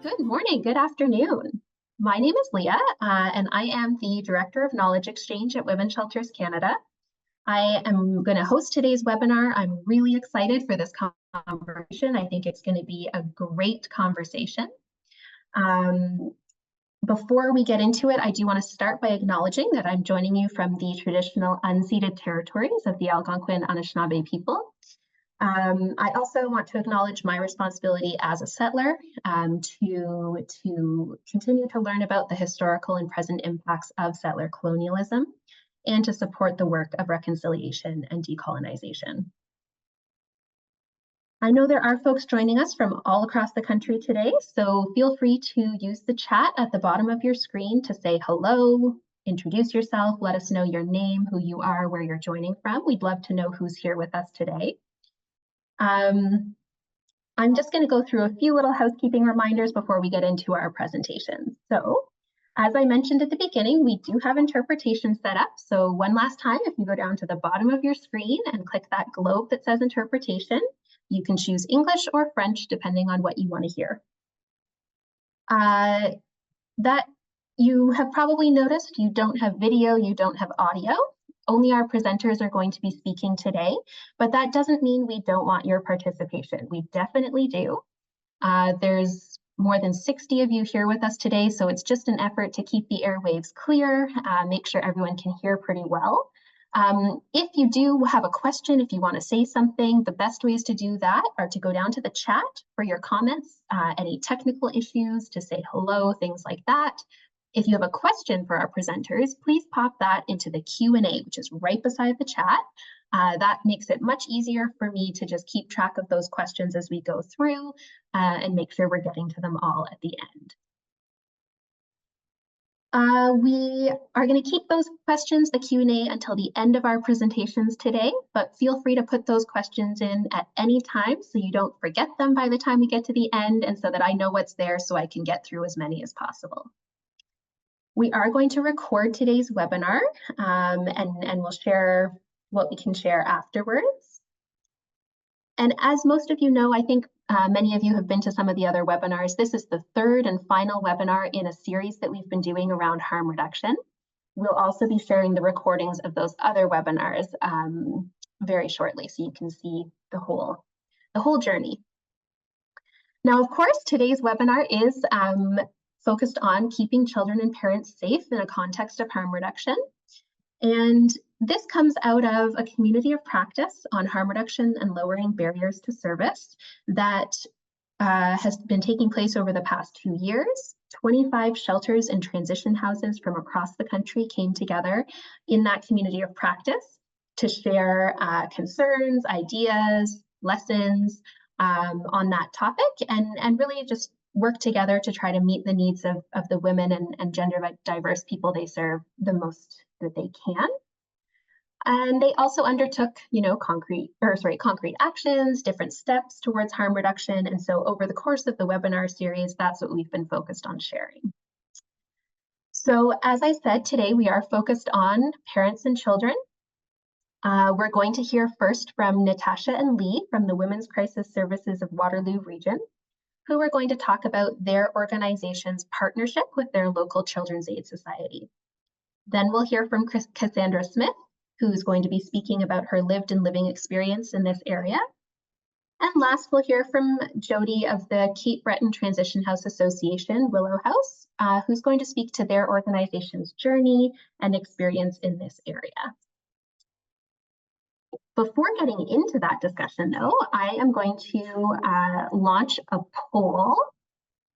Good morning, good afternoon. My name is Leah, and I am the Director of Knowledge Exchange at Women's Shelters Canada. I am going to host today's webinar. I'm really excited for this conversation. I think it's going to be a great conversation. Before we get into it, I do want to start by acknowledging that I'm joining you from the traditional unceded territories of the Algonquin Anishinaabe people. I also want to acknowledge my responsibility as a settler to continue to learn about the historical and present impacts of settler colonialism and to support the work of reconciliation and decolonization. I know there are folks joining us from all across the country today, so feel free to use the chat at the bottom of your screen to say hello, introduce yourself, let us know your name, who you are, where you're joining from. We'd love to know who's here with us today. I'm just going to go through a few little housekeeping reminders before we get into our presentation. So, as I mentioned at the beginning, we do have interpretation set up. So one last time, if you go down to the bottom of your screen and click that globe that says interpretation, you can choose English or French, depending on what you want to hear. That you have probably noticed you don't have video, you don't have audio. Only our presenters are going to be speaking today, but that doesn't mean we don't want your participation. We definitely do. There's more than 60 of you here with us today, so it's just an effort to keep the airwaves clear, make sure everyone can hear pretty well. If you do have a question, if you want to say something, the best ways to do that are to go down to the chat for your comments, any technical issues, to say hello, things like that. If you have a question for our presenters, please pop that into the Q&A, which is right beside the chat. That makes it much easier for me to just keep track of those questions as we go through and make sure we're getting to them all at the end. We are going to keep those questions, the Q&A, until the end of our presentations today, but feel free to put those questions in at any time so you don't forget them by the time we get to the end, and so that I know what's there so I can get through as many as possible. We are going to record today's webinar and we'll share what we can share afterwards. And as most of you know, I think many of you have been to some of the other webinars. This is the third and final webinar in a series that we've been doing around harm reduction. We'll also be sharing the recordings of those other webinars very shortly, so you can see the whole journey. Now, of course, today's webinar is focused on keeping children and parents safe in a context of harm reduction. And this comes out of a community of practice on harm reduction and lowering barriers to service that has been taking place over the past 2 years. 25 shelters and transition houses from across the country came together in that community of practice to share concerns, ideas, lessons on that topic, and really just work together to try to meet the needs of the women and gender diverse people they serve the most that they can. And they also undertook, concrete actions, different steps towards harm reduction. And so over the course of the webinar series, that's what we've been focused on sharing. So as I said, today we are focused on parents and children. We're going to hear first from Natascha and Lee from the Women's Crisis Services of Waterloo region, who are going to talk about their organization's partnership with their local Children's Aid Society. Then we'll hear from Cassandra Smith, who's going to be speaking about her lived and living experience in this area. And last, we'll hear from Jodi of the Cape Breton Transition House Association, Willow House, who's going to speak to their organization's journey and experience in this area. Before getting into that discussion, though, I am going to launch a poll.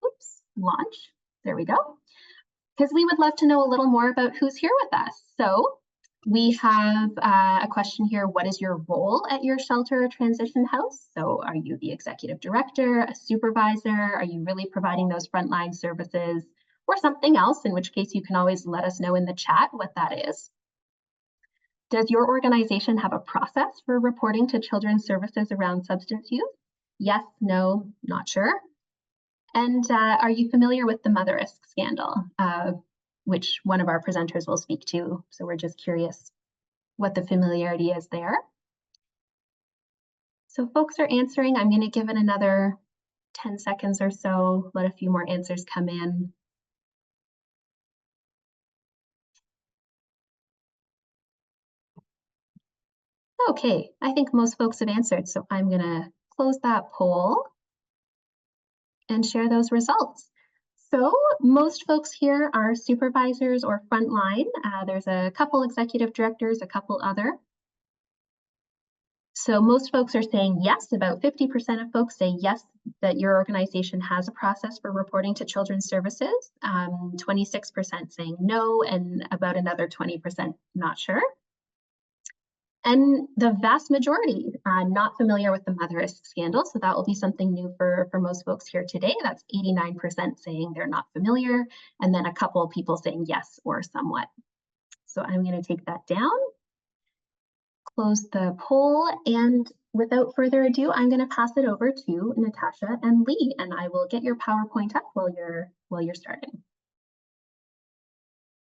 Oops, launch. There we go. Because we would love to know a little more about who's here with us. So we have a question here. What is your role at your shelter or transition house? So are you the executive director, a supervisor? Are you really providing those frontline services or something else? In which case you can always let us know in the chat what that is. Does your organization have a process for reporting to children's services around substance use? Yes, no, not sure. And are you familiar with the Motherisk scandal, which one of our presenters will speak to? So we're just curious what the familiarity is there. So folks are answering. I'm going to give it another 10 seconds or so, let a few more answers come in. Okay, I think most folks have answered, so I'm gonna close that poll and share those results. So most folks here are supervisors or frontline. There's a couple executive directors, a couple other. So most folks are saying yes. About 50% of folks say yes, that your organization has a process for reporting to children's services. 26% saying no, and about another 20% not sure. And the vast majority not familiar with the mother risk scandal. So that will be something new for most folks here today. That's 89% saying they're not familiar, and then a couple of people saying yes or somewhat. So I'm going to take that down, close the poll, and without further ado, I'm going to pass it over to Natascha and Lee, and I will get your PowerPoint up while you're starting.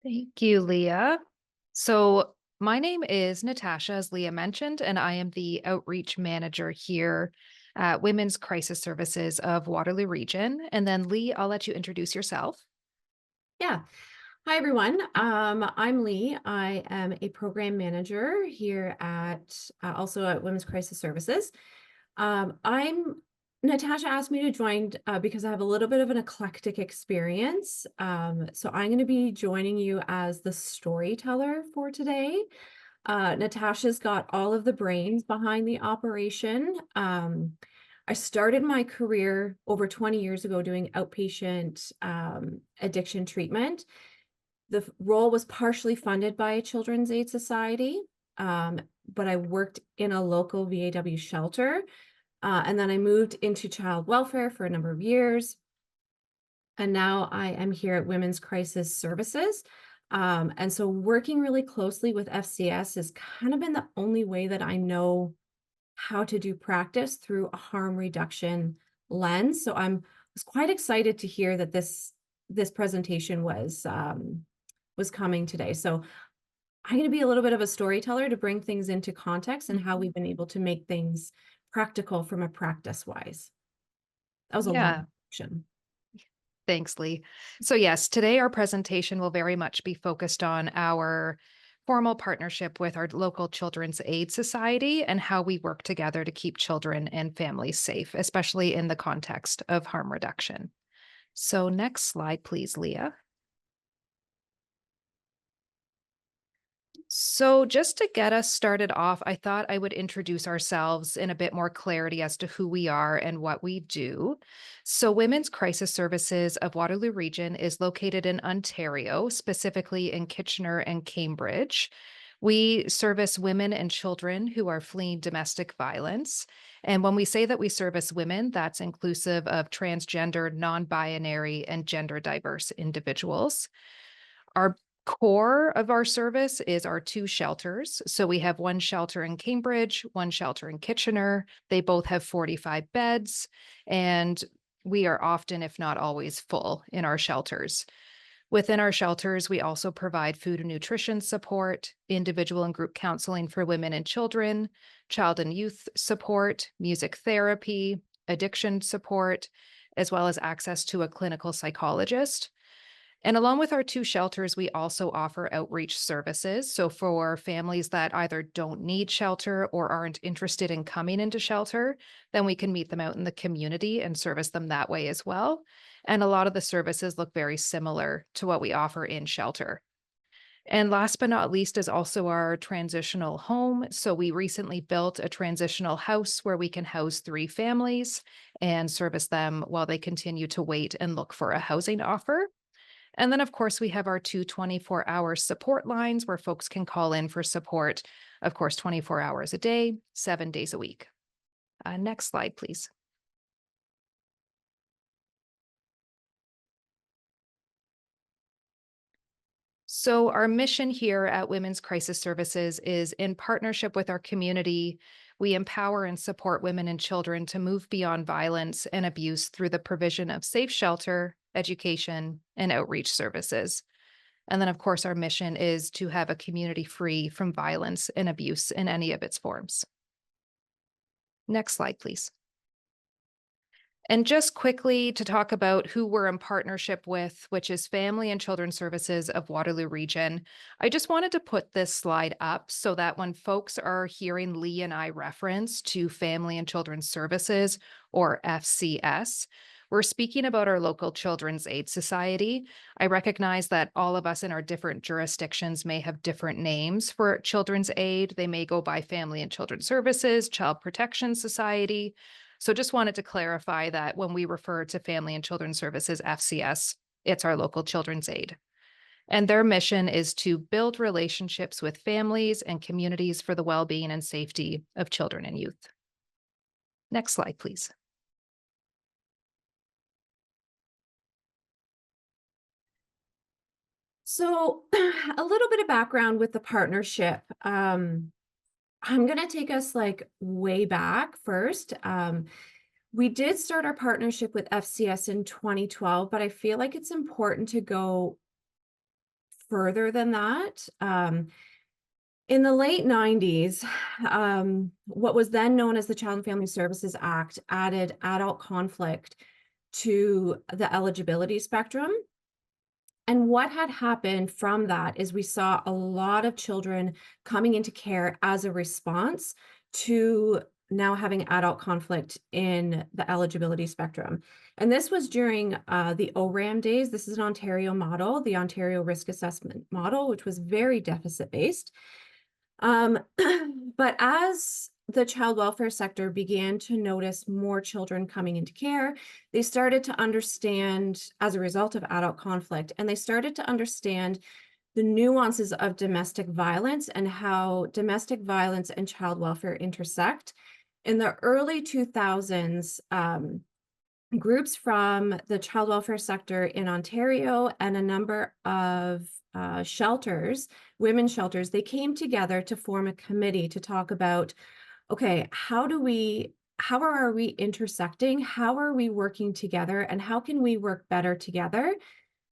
Thank you, Leah. So my name is Natascha, as Leah mentioned, and I am the outreach manager here at Women's Crisis Services of Waterloo Region. And then Lee, I'll let you introduce yourself. Yeah. Hi, everyone. I'm Lee. I am a program manager here at also at Women's Crisis Services. Natascha asked me to join because I have a little bit of an eclectic experience. So I'm going to be joining you as the storyteller for today. Natascha's got all of the brains behind the operation. I started my career over 20 years ago doing outpatient addiction treatment. The role was partially funded by a Children's Aid Society, but I worked in a local VAW shelter, and then I moved into child welfare for a number of years. And now I am here at Women's Crisis Services. And so working really closely with FCS has kind of been the only way that I know how to do practice through a harm reduction lens. So I was quite excited to hear that this presentation was coming today. So I'm going to be a little bit of a storyteller to bring things into context and how we've been able to make things practical from a practice wise. That was a long question. Thanks, Lee. So yes, today our presentation will very much be focused on our formal partnership with our local Children's Aid Society and how we work together to keep children and families safe, especially in the context of harm reduction. So next slide, please, Leah. So just to get us started off, I thought I would introduce ourselves in a bit more clarity as to who we are and what we do. So Women's Crisis Services of Waterloo Region is located in Ontario, specifically in Kitchener and Cambridge. We service women and children who are fleeing domestic violence. And when we say that we service women, that's inclusive of transgender, non-binary, and gender diverse individuals. Our core of our service is our two shelters. So we have one shelter in Cambridge, one shelter in Kitchener. They both have 45 beds, and we are often, if not always, full in our shelters. Within our shelters, we also provide food and nutrition support, individual and group counseling for women and children, child and youth support, music therapy, addiction support, as well as access to a clinical psychologist. And along with our two shelters, we also offer outreach services. So for families that either don't need shelter or aren't interested in coming into shelter, then we can meet them out in the community and service them that way as well. And a lot of the services look very similar to what we offer in shelter. And last but not least is also our transitional home. So we recently built a transitional house where we can house 3 families and service them while they continue to wait and look for a housing offer. And then, of course, we have our 2 24-hour support lines where folks can call in for support, of course, 24 hours a day, 7 days a week. Next slide, please. So our mission here at Women's Crisis Services is in partnership with our community. We empower and support women and children to move beyond violence and abuse through the provision of safe shelter, education, and outreach services. And then, of course, our mission is to have a community free from violence and abuse in any of its forms. Next slide, please. And just quickly to talk about who we're in partnership with, which is Family and Children's Services of Waterloo Region. I just wanted to put this slide up so that when folks are hearing Lee and I reference to Family and Children's Services, or FCS, we're speaking about our local Children's Aid Society. I recognize that all of us in our different jurisdictions may have different names for Children's Aid. They may go by Family and Children's Services, Child Protection Society. So just wanted to clarify that when we refer to Family and Children's Services, FCS, it's our local Children's Aid. And their mission is to build relationships with families and communities for the well-being and safety of children and youth. Next slide, please. So a little bit of background with the partnership. I'm going to take us like way back first. We did start our partnership with FCS in 2012, but I feel like it's important to go further than that. In the late 90s, what was then known as the Child and Family Services Act added adult conflict to the eligibility spectrum. And what had happened from that is we saw a lot of children coming into care as a response to now having adult conflict in the eligibility spectrum. And this was during the ORAM days. This is an Ontario model, the Ontario Risk Assessment Model, which was very deficit-based. But as the child welfare sector began to notice more children coming into care, they started to understand, as a result of adult conflict, and they started to understand the nuances of domestic violence and how domestic violence and child welfare intersect. In the early 2000s, groups from the child welfare sector in Ontario and a number of shelters, women's shelters, they came together to form a committee to talk about, okay, how are we intersecting? How are we working together? And how can we work better together?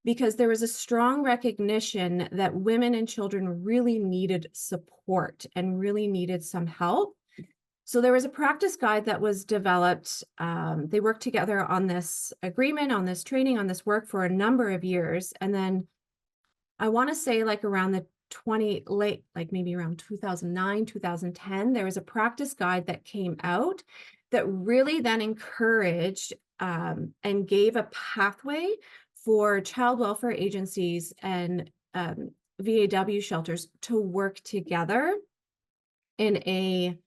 Because there was a strong recognition that women and children really needed support and really needed some help. So there was a practice guide that was developed. They worked together on this agreement, on this training, on this work for a number of years. And then I want to say like around the maybe around 2009, 2010, there was a practice guide that came out that really then encouraged and gave a pathway for child welfare agencies and VAW shelters to work together in a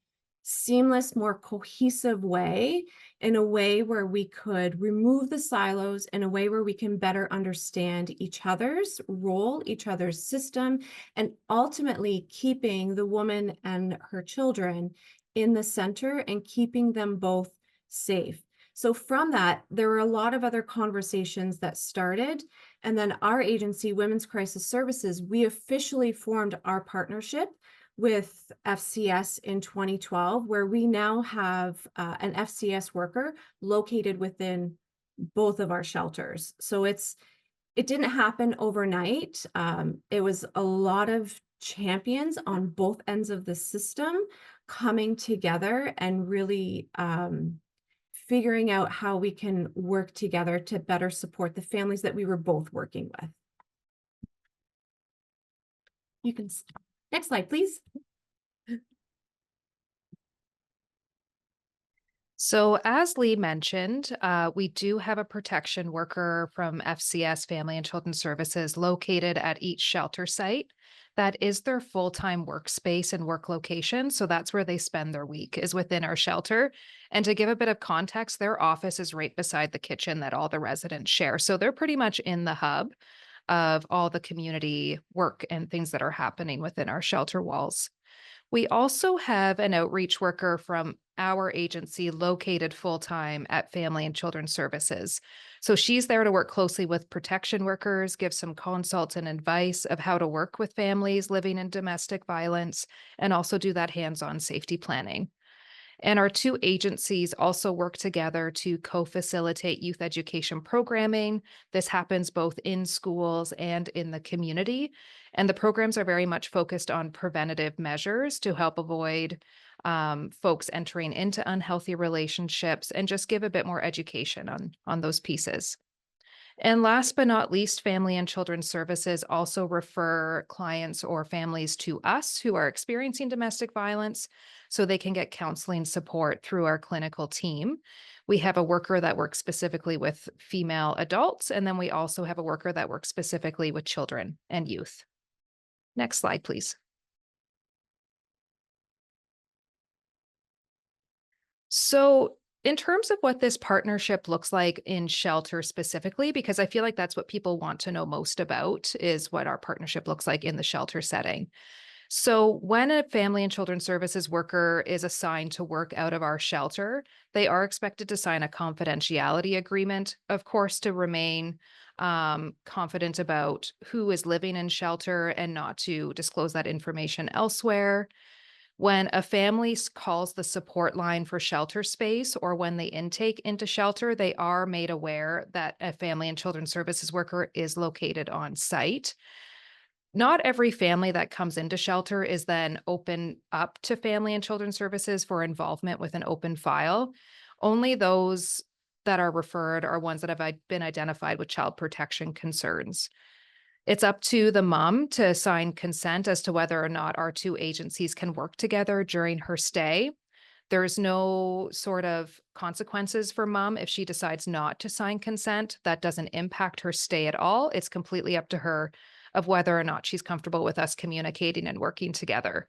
seamless, more cohesive way, in a way where we could remove the silos, in a way where we can better understand each other's role, each other's system, and ultimately keeping the woman and her children in the center and keeping them both safe. So from that, there were a lot of other conversations that started. And then our agency, Women's Crisis Services, we officially formed our partnership with FCS in 2012, where we now have an FCS worker located within both of our shelters. So it didn't happen overnight. It was a lot of champions on both ends of the system coming together and really figuring out how we can work together to better support the families that we were both working with. You can stop. Next slide, please. So as Lee mentioned, we do have a protection worker from FCS Family and Children's Services located at each shelter site. That is their full-time workspace and work location. So that's where they spend their week, is within our shelter. And to give a bit of context, their office is right beside the kitchen that all the residents share. So they're pretty much in the hub of all the community work and things that are happening within our shelter walls. We also have an outreach worker from our agency located full-time at Family and Children's Services. So she's there to work closely with protection workers, give some consults and advice of how to work with families living in domestic violence, and also do that hands-on safety planning. And our two agencies also work together to co-facilitate youth education programming. This happens both in schools and in the community. And the programs are very much focused on preventative measures to help avoid folks entering into unhealthy relationships, and just give a bit more education on those pieces. And last but not least, Family and Children's Services also refer clients or families to us who are experiencing domestic violence so they can get counseling support through our clinical team. We have a worker that works specifically with female adults, and then we also have a worker that works specifically with children and youth. Next slide, please. So, in terms of what this partnership looks like in shelter specifically, because I feel like that's what people want to know most about, is what our partnership looks like in the shelter setting. So, when a Family and Children's Services worker is assigned to work out of our shelter, they are expected to sign a confidentiality agreement, of course, to remain confident about who is living in shelter and not to disclose that information elsewhere. When a family calls the support line for shelter space or when they intake into shelter, they are made aware that a Family and Children's Services worker is located on site. Not every family that comes into shelter is then open up to Family and Children's Services for involvement with an open file. Only those that are referred are ones that have been identified with child protection concerns. It's up to the mom to sign consent as to whether or not our two agencies can work together during her stay. There's no sort of consequences for mom if she decides not to sign consent. That doesn't impact her stay at all. It's completely up to her of whether or not she's comfortable with us communicating and working together.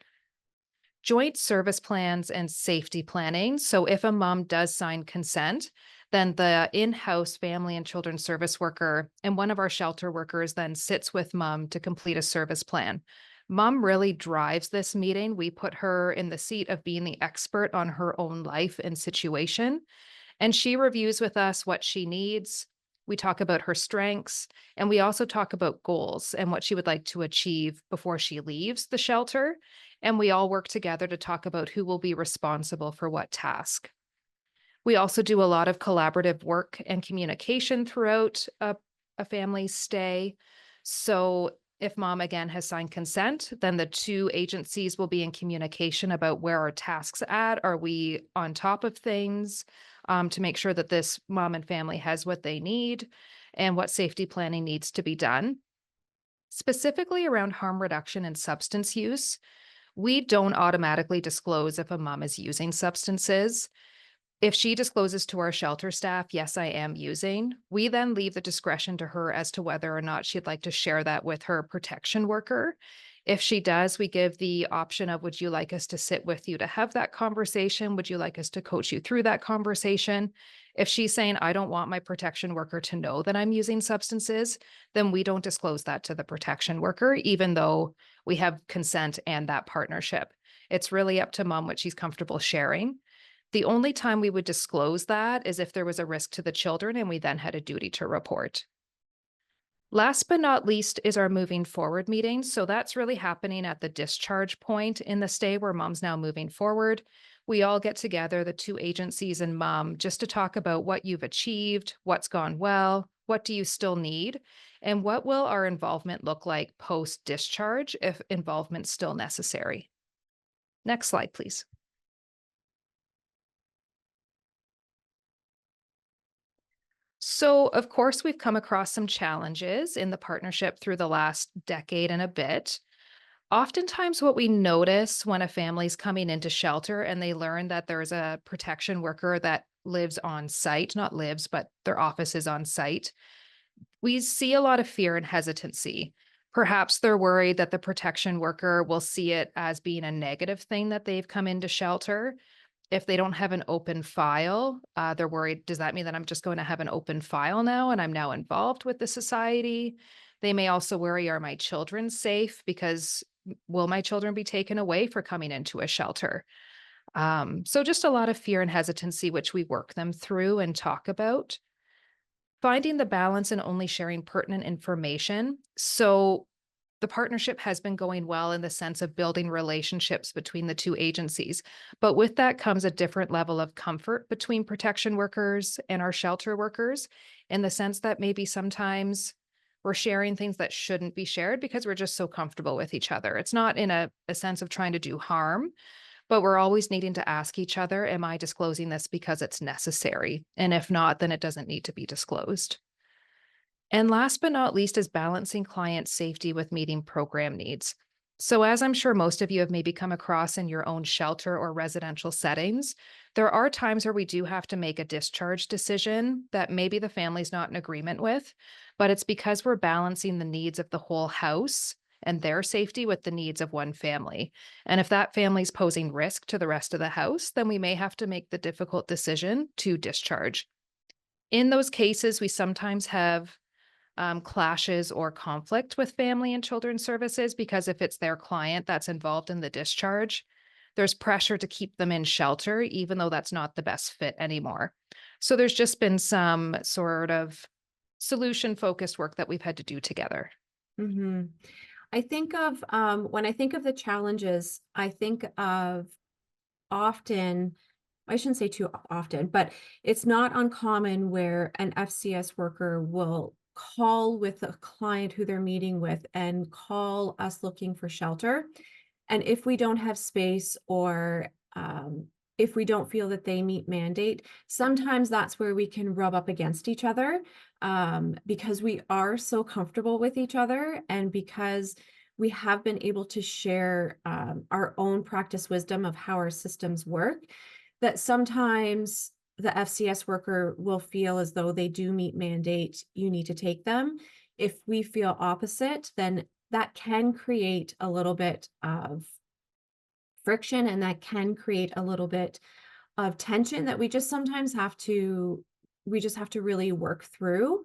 Joint service plans and safety planning. So if a mom does sign consent, then the in-house Family and Children's Service worker and one of our shelter workers then sits with mom to complete a service plan. Mom really drives this meeting. We put her in the seat of being the expert on her own life and situation, and she reviews with us what she needs. We talk about her strengths, and we also talk about goals and what she would like to achieve before she leaves the shelter. And we all work together to talk about who will be responsible for what task. We also do a lot of collaborative work and communication throughout a family's stay. So if mom again has signed consent, then the two agencies will be in communication about where our tasks at. Are we on top of things to make sure that this mom and family has what they need and what safety planning needs to be done? Specifically around harm reduction and substance use, we don't automatically disclose if a mom is using substances. If she discloses to our shelter staff, yes, I am using, we then leave the discretion to her as to whether or not she'd like to share that with her protection worker. If she does, we give the option of, would you like us to sit with you to have that conversation? Would you like us to coach you through that conversation? If she's saying, I don't want my protection worker to know that I'm using substances, then we don't disclose that to the protection worker, even though we have consent and that partnership. It's really up to mom what she's comfortable sharing. The only time we would disclose that is if there was a risk to the children and we then had a duty to report. Last but not least is our moving forward meeting. So that's really happening at the discharge point in the stay where mom's now moving forward. We all get together, the two agencies and mom, just to talk about what you've achieved, what's gone well, what do you still need, and what will our involvement look like post discharge if involvement's still necessary. Next slide, please. So, of course, we've come across some challenges in the partnership through the last decade and a bit. Oftentimes, what we notice when a family's coming into shelter and they learn that there's a protection worker that lives on site, not lives, but their office is on site, we see a lot of fear and hesitancy. Perhaps they're worried that the protection worker will see it as being a negative thing that they've come into shelter. If they don't have an open file, they're worried, does that mean that I'm just going to have an open file now and I'm now involved with the society? They may also worry, are my children safe? Because will my children be taken away for coming into a shelter? So just a lot of fear and hesitancy, which we work them through and talk about. Finding the balance and only sharing pertinent information. So the partnership has been going well in the sense of building relationships between the two agencies. But with that comes a different level of comfort between protection workers and our shelter workers, in the sense that maybe sometimes we're sharing things that shouldn't be shared because we're just so comfortable with each other. It's not in a sense of trying to do harm, but we're always needing to ask each other, am I disclosing this because it's necessary? And if not, then it doesn't need to be disclosed. And last but not least is balancing client safety with meeting program needs. So, as I'm sure most of you have maybe come across in your own shelter or residential settings, there are times where we do have to make a discharge decision that maybe the family's not in agreement with, but it's because we're balancing the needs of the whole house and their safety with the needs of one family. And if that family's posing risk to the rest of the house, then we may have to make the difficult decision to discharge. In those cases, we sometimes have clashes or conflict with family and children's services because if it's their client that's involved in the discharge, there's pressure to keep them in shelter, even though that's not the best fit anymore. So there's just been some sort of solution focused work that we've had to do together. Hmm. I think of when I think of the challenges, I think of often, I shouldn't say too often, but it's not uncommon where an FCS worker will call with a client who they're meeting with and call us looking for shelter. And if we don't have space or if we don't feel that they meet mandate, sometimes that's where we can rub up against each other because we are so comfortable with each other and because we have been able to share our own practice wisdom of how our systems work, that sometimes the FCS worker will feel as though they do meet mandate, you need to take them. If we feel opposite, then that can create a little bit of friction and that can create a little bit of tension that we just sometimes have to really work through.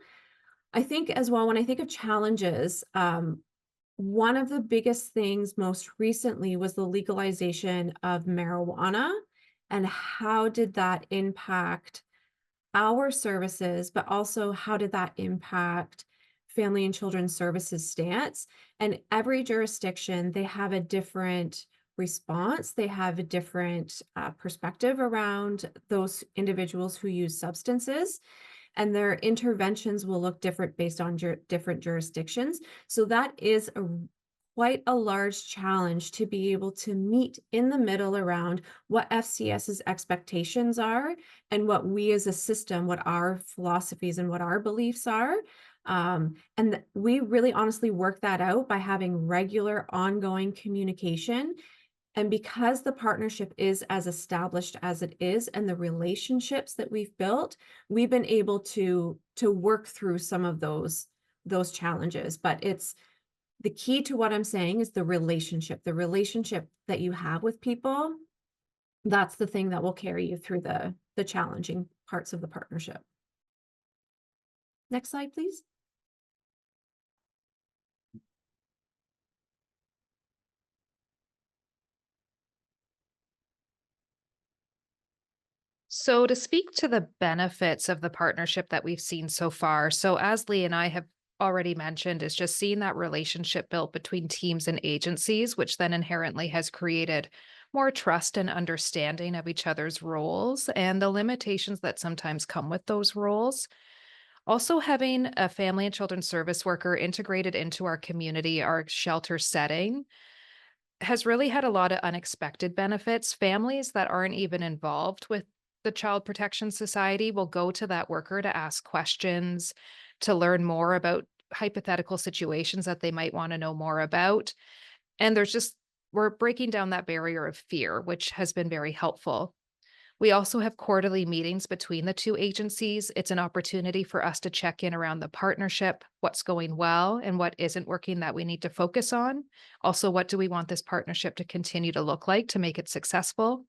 I think as well, when I think of challenges, one of the biggest things most recently was the legalization of marijuana and how did that impact our services, but also how did that impact family and children's services stance? And every jurisdiction, they have a different response. They have a different perspective around those individuals who use substances, and their interventions will look different based on different jurisdictions. So that is quite a large challenge to be able to meet in the middle around what FCS's expectations are and what we as a system, what our philosophies and what our beliefs are. And we really honestly work that out by having regular ongoing communication. And because the partnership is as established as it is and the relationships that we've built, we've been able to work through some of those challenges. But it's the key to what I'm saying is the relationship that you have with people. That's the thing that will carry you through the challenging parts of the partnership. Next slide, please. So, to speak to the benefits of the partnership that we've seen so far, so as Lee and I have already mentioned, is just seeing that relationship built between teams and agencies, which then inherently has created more trust and understanding of each other's roles and the limitations that sometimes come with those roles. Also, having a family and children's service worker integrated into our community, our shelter setting, has really had a lot of unexpected benefits. Families that aren't even involved with the Child Protection Society will go to that worker to ask questions, to learn more about hypothetical situations that they might want to know more about. And we're breaking down that barrier of fear, which has been very helpful. We also have quarterly meetings between the two agencies. It's an opportunity for us to check in around the partnership, what's going well and what isn't working that we need to focus on. Also, what do we want this partnership to continue to look like to make it successful?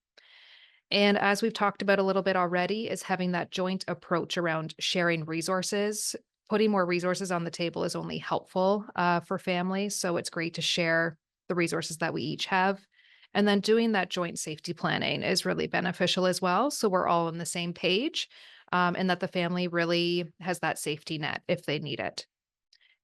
And as we've talked about a little bit already, is having that joint approach around sharing resources. Putting more resources on the table is only helpful for families. So it's great to share the resources that we each have. And then doing that joint safety planning is really beneficial as well. So we're all on the same page and that the family really has that safety net if they need it.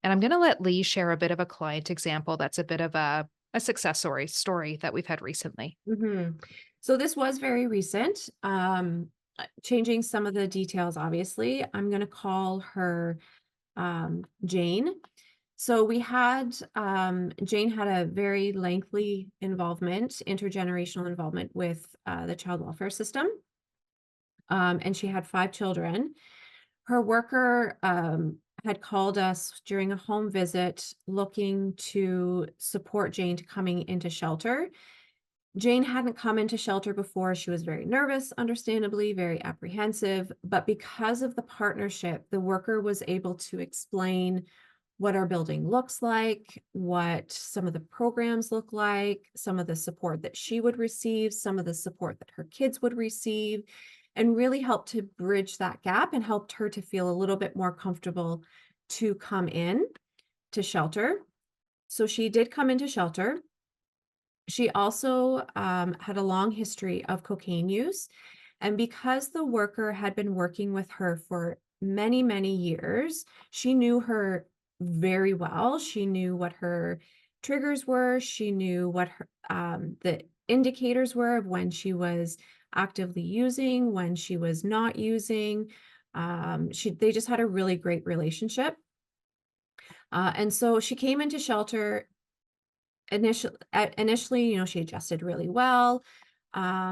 And I'm going to let Lee share a bit of a client example that's a bit of a success story that we've had recently. Mm-hmm. So this was very recent. Changing some of the details, obviously. I'm going to call her Jane. So we had, Jane had a very lengthy involvement, intergenerational involvement with the child welfare system. And she had 5 children. Her worker had called us during a home visit looking to support Jane to coming into shelter. Jane hadn't come into shelter before. She was very nervous, understandably, very apprehensive. But because of the partnership, the worker was able to explain what our building looks like, what some of the programs look like, some of the support that she would receive, some of the support that her kids would receive, and really helped to bridge that gap and helped her to feel a little bit more comfortable to come in to shelter. So she did come into shelter. She also had a long history of cocaine use. And because the worker had been working with her for many, many years, she knew her very well. She knew what her triggers were. She knew what her, the indicators were of when she was actively using, when she was not using. They just had a really great relationship. And so she came into shelter initially, she adjusted really well.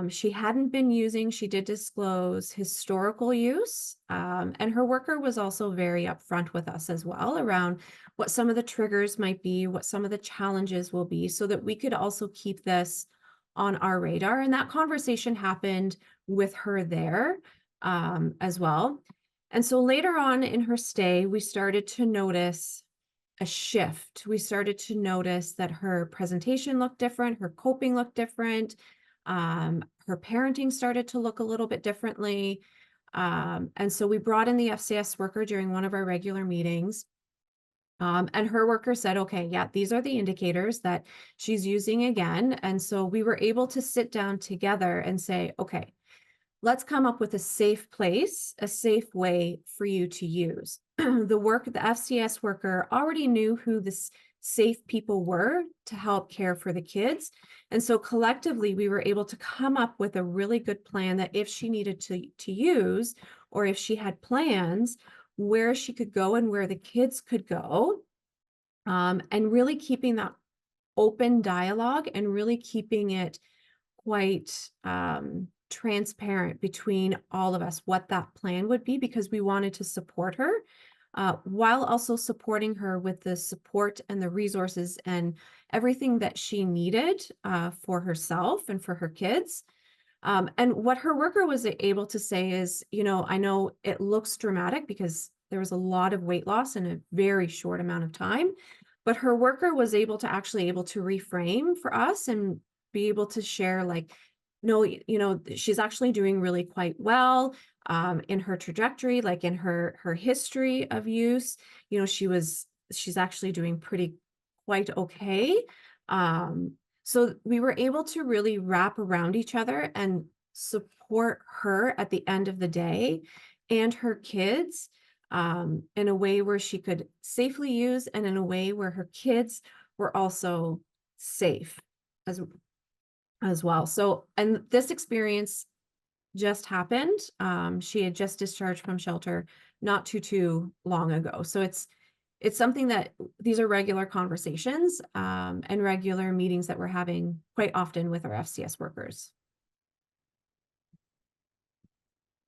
She hadn't been using, she did disclose historical use. And her worker was also very upfront with us as well around what some of the triggers might be, what some of the challenges will be, so that we could also keep this on our radar. And that conversation happened with her there as well. And so later on in her stay, we started to notice a shift. We started to notice that her presentation looked different, her coping looked different, her parenting started to look a little bit differently. And so we brought in the FCS worker during one of our regular meetings. And her worker said, okay, yeah, these are the indicators that she's using again. And so we were able to sit down together and say, okay, let's come up with a safe place, a safe way for you to use. The FCS worker already knew who the safe people were to help care for the kids. And so collectively, we were able to come up with a really good plan that if she needed to use, or if she had plans, where she could go and where the kids could go, and really keeping that open dialogue and really keeping it quite transparent between all of us what that plan would be, because we wanted to support her while also supporting her with the support and the resources and everything that she needed for herself and for her kids. And what her worker was able to say is, I know it looks dramatic because there was a lot of weight loss in a very short amount of time, but her worker was able to reframe for us and be able to share, like, no, she's actually doing really quite well in her trajectory, like in her history of use. She's actually doing quite okay. So we were able to really wrap around each other and support her at the end of the day and her kids in a way where she could safely use, and in a way where her kids were also safe as well. So, and this experience just happened. She had just discharged from shelter not too long ago. So it's something that these are regular conversations and regular meetings that we're having quite often with our FCS workers.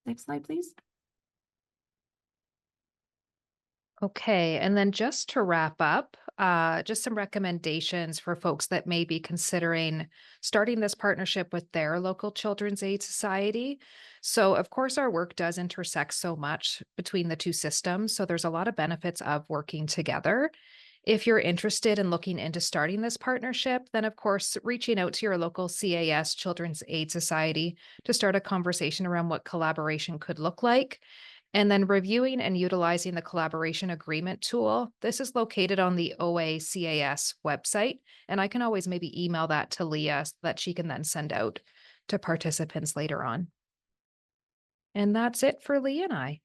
Next slide, please. Okay, and then just to wrap up, just some recommendations for folks that may be considering starting this partnership with their local Children's Aid Society. So, of course, our work does intersect so much between the two systems. So, there's a lot of benefits of working together. If you're interested in looking into starting this partnership, then of course, reaching out to your local CAS Children's Aid Society to start a conversation around what collaboration could look like. And then reviewing and utilizing the collaboration agreement tool. This is located on the OACAS website. And I can always maybe email that to Leah so that she can then send out to participants later on. And that's it for Leah and I.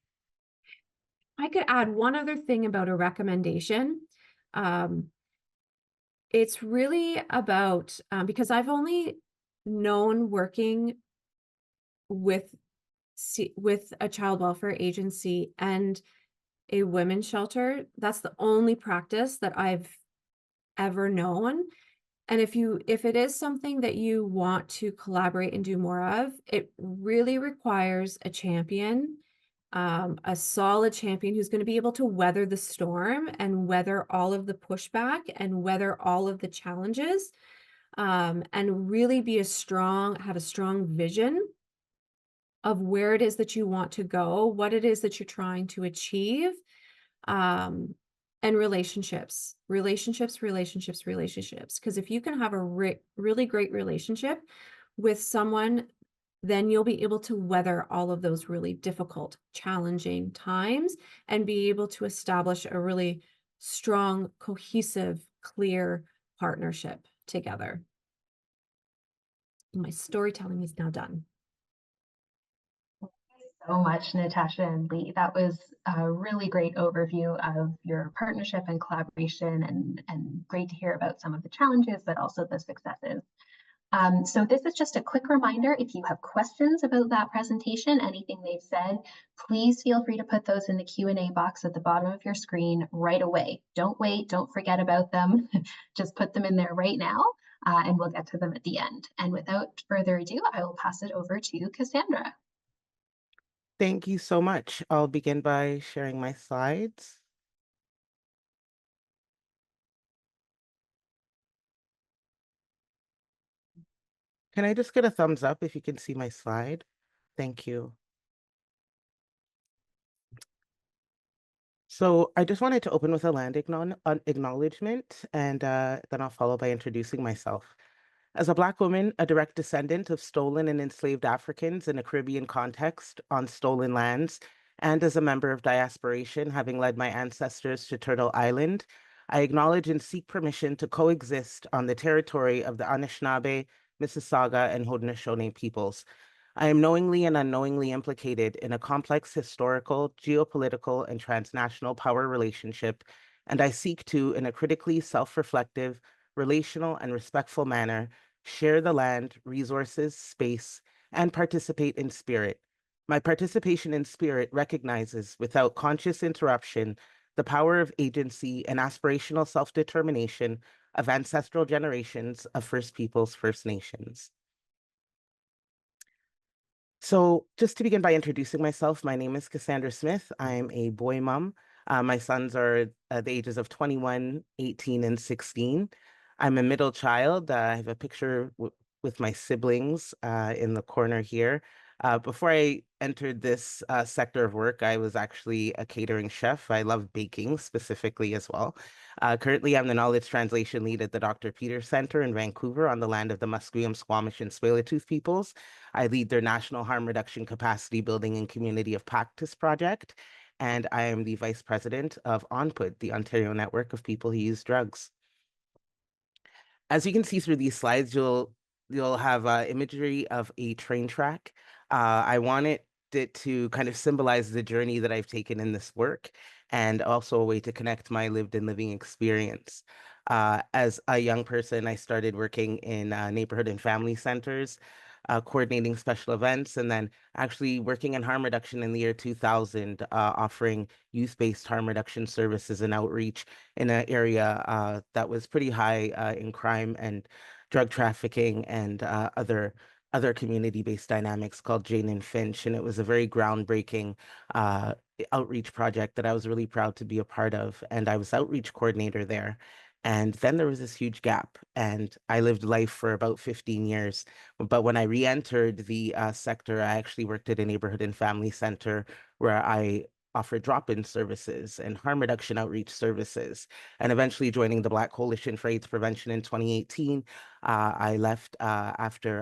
I could add one other thing about a recommendation. It's really about, because I've only known working with a child welfare agency and a women's shelter. That's the only practice that I've ever known. And if it is something that you want to collaborate and do more of, it really requires a champion, a solid champion who's going to be able to weather the storm and weather all of the pushback and weather all of the challenges, and really have a strong vision of where it is that you want to go, what it is that you're trying to achieve, um, and relationships. Because if you can have a really great relationship with someone, then you'll be able to weather all of those really difficult, challenging times and be able to establish a really strong, cohesive, clear partnership together. My storytelling is now done. So much, Natascha and Lee. That was a really great overview of your partnership and collaboration, and great to hear about some of the challenges, but also the successes. So this is just a quick reminder, if you have questions about that presentation, anything they've said, please feel free to put those in the Q&A box at the bottom of your screen right away. Don't wait, don't forget about them. Just put them in there right now, and we'll get to them at the end. And without further ado, I will pass it over to Cassandra. Thank you so much. I'll begin by sharing my slides. Can I just get a thumbs up if you can see my slide? Thank you. So I just wanted to open with a land acknowledgement, and then I'll follow by introducing myself. As a Black woman, a direct descendant of stolen and enslaved Africans in a Caribbean context on stolen lands, and as a member of diasporation, having led my ancestors to Turtle Island, I acknowledge and seek permission to coexist on the territory of the Anishinaabe, Mississauga, and Haudenosaunee peoples. I am knowingly and unknowingly implicated in a complex historical, geopolitical, and transnational power relationship, and I seek to, in a critically self-reflective, relational, and respectful manner, share the land, resources, space, and participate in spirit. My participation in spirit recognizes, without conscious interruption, the power of agency and aspirational self-determination of ancestral generations of First Peoples, First Nations. So just to begin by introducing myself, my name is Cassandra Smith. I'm a boy mom. My sons are the ages of 21, 18, and 16. I'm a middle child. I have a picture with my siblings in the corner here. Before I entered this sector of work, I was actually a catering chef. I love baking specifically as well. Currently, I'm the knowledge translation lead at the Dr. Peter Center in Vancouver on the land of the Musqueam, Squamish, and Tsleil-Waututh peoples. I lead their National Harm Reduction Capacity Building and Community of Practice project, and I am the Vice President of ONPUD, the Ontario Network of People Who Use Drugs. As you can see through these slides, you'll have imagery of a train track. I wanted it to kind of symbolize the journey that I've taken in this work, and also a way to connect my lived and living experience. As a young person, I started working in neighborhood and family centers, coordinating special events, and then actually working in harm reduction in the year 2000, offering youth-based harm reduction services and outreach in an area that was pretty high in crime and drug trafficking and other community-based dynamics called Jane and Finch. And it was a very groundbreaking outreach project that I was really proud to be a part of. And I was outreach coordinator there. And then there was this huge gap, and I lived life for about 15 years. But when I re-entered the sector, I actually worked at a neighborhood and family center where I offered drop-in services and harm reduction outreach services. And eventually joining the Black Coalition for AIDS Prevention in 2018, I left after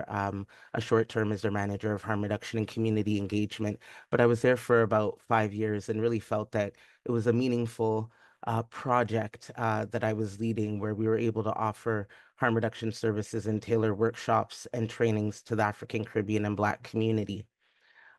a short term as their manager of harm reduction and community engagement. But I was there for about 5 years and really felt that it was a meaningful project that I was leading, where we were able to offer harm reduction services and tailor workshops and trainings to the African, Caribbean, and Black community.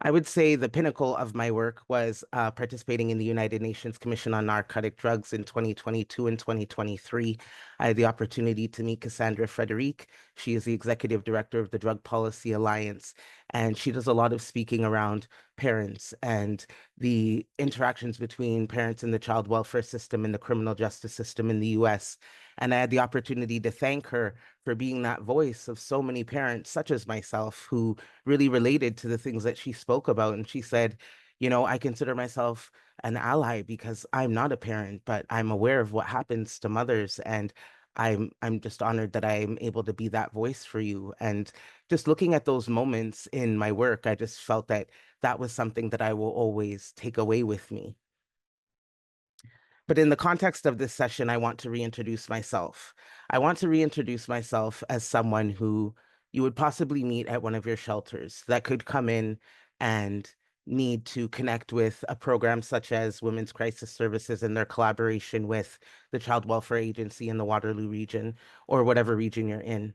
I would say the pinnacle of my work was participating in the United Nations Commission on Narcotic Drugs in 2022 and 2023. I had the opportunity to meet Cassandra Frederique. She is the executive director of the Drug Policy Alliance, and she does a lot of speaking around parents and the interactions between parents in the child welfare system and the criminal justice system in the US. And I had the opportunity to thank her for being that voice of so many parents, such as myself, who really related to the things that she spoke about. And she said, you know, I consider myself an ally because I'm not a parent, but I'm aware of what happens to mothers. And I'm just honored that I'm able to be that voice for you. And just looking at those moments in my work, I just felt that that was something that I will always take away with me. But in the context of this session, I want to reintroduce myself. I want to reintroduce myself as someone who you would possibly meet at one of your shelters that could come in and need to connect with a program such as Women's Crisis Services and their collaboration with the Child Welfare Agency in the Waterloo region or whatever region you're in.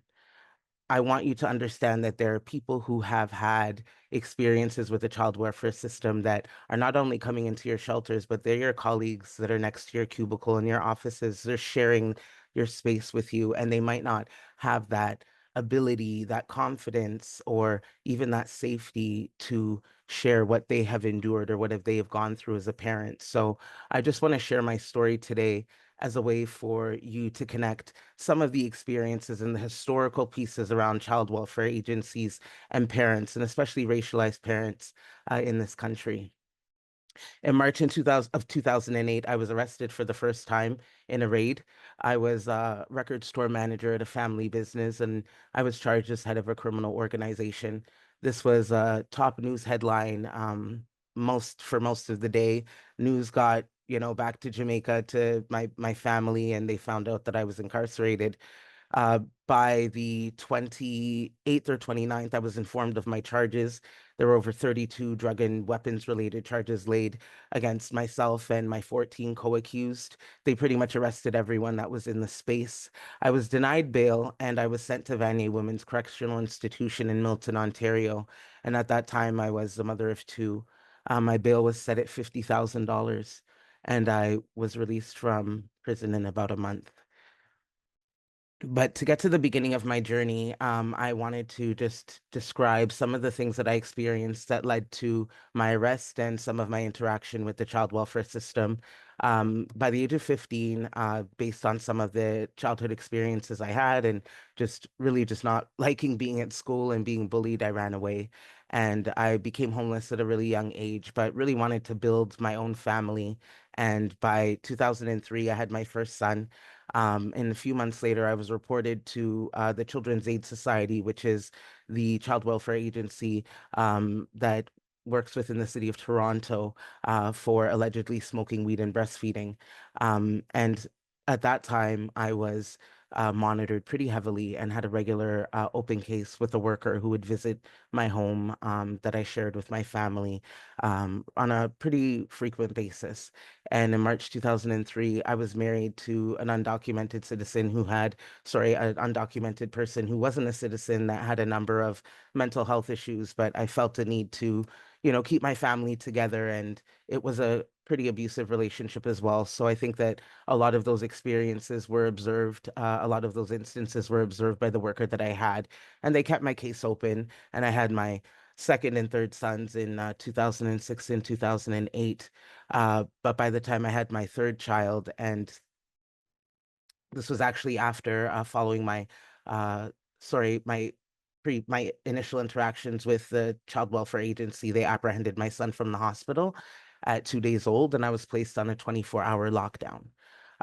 I want you to understand that there are people who have had experiences with the child welfare system that are not only coming into your shelters, but they're your colleagues that are next to your cubicle in your offices. They're sharing your space with you, and they might not have that ability, that confidence, or even that safety to share what they have endured or what they have gone through as a parent. So I just want to share my story today as a way for you to connect some of the experiences and the historical pieces around child welfare agencies and parents, and especially racialized parents in this country. In March 2008, I was arrested for the first time in a raid. I was a record store manager at a family business, and I was charged as head of a criminal organization. This was a top news headline for most of the day. News got, you know, back to Jamaica to my family, and they found out that I was incarcerated. By the 28th or 29th, I was informed of my charges. There were over 32 drug and weapons related charges laid against myself and my 14 co-accused. They pretty much arrested everyone that was in the space. I was denied bail and I was sent to Vanier Women's Correctional Institution in Milton, Ontario. And at that time, I was the mother of two. My bail was set at $50,000 and I was released from prison in about a month. But to get to the beginning of my journey, I wanted to just describe some of the things that I experienced that led to my arrest and some of my interaction with the child welfare system. By the age of 15, based on some of the childhood experiences I had and just really just not liking being at school and being bullied, I ran away. And I became homeless at a really young age, but really wanted to build my own family. And by 2003, I had my first son. And a few months later, I was reported to the Children's Aid Society, which is the child welfare agency that works within the city of Toronto for allegedly smoking weed and breastfeeding. And at that time, I was monitored pretty heavily and had a regular open case with a worker who would visit my home that I shared with my family on a pretty frequent basis. And in March 2003, I was married to an undocumented citizen who had, sorry, an undocumented person who wasn't a citizen that had a number of mental health issues, but I felt a need to, you know, keep my family together. And it was a pretty abusive relationship as well. So I think that a lot of those experiences were observed, a lot of those instances were observed by the worker that I had, and they kept my case open. And I had my second and third sons in 2006 and 2008. But by the time I had my third child, and this was actually after following my, uh, sorry, my initial interactions with the child welfare agency, they apprehended my son from the hospital at 2 days old, and I was placed on a 24-hour lockdown.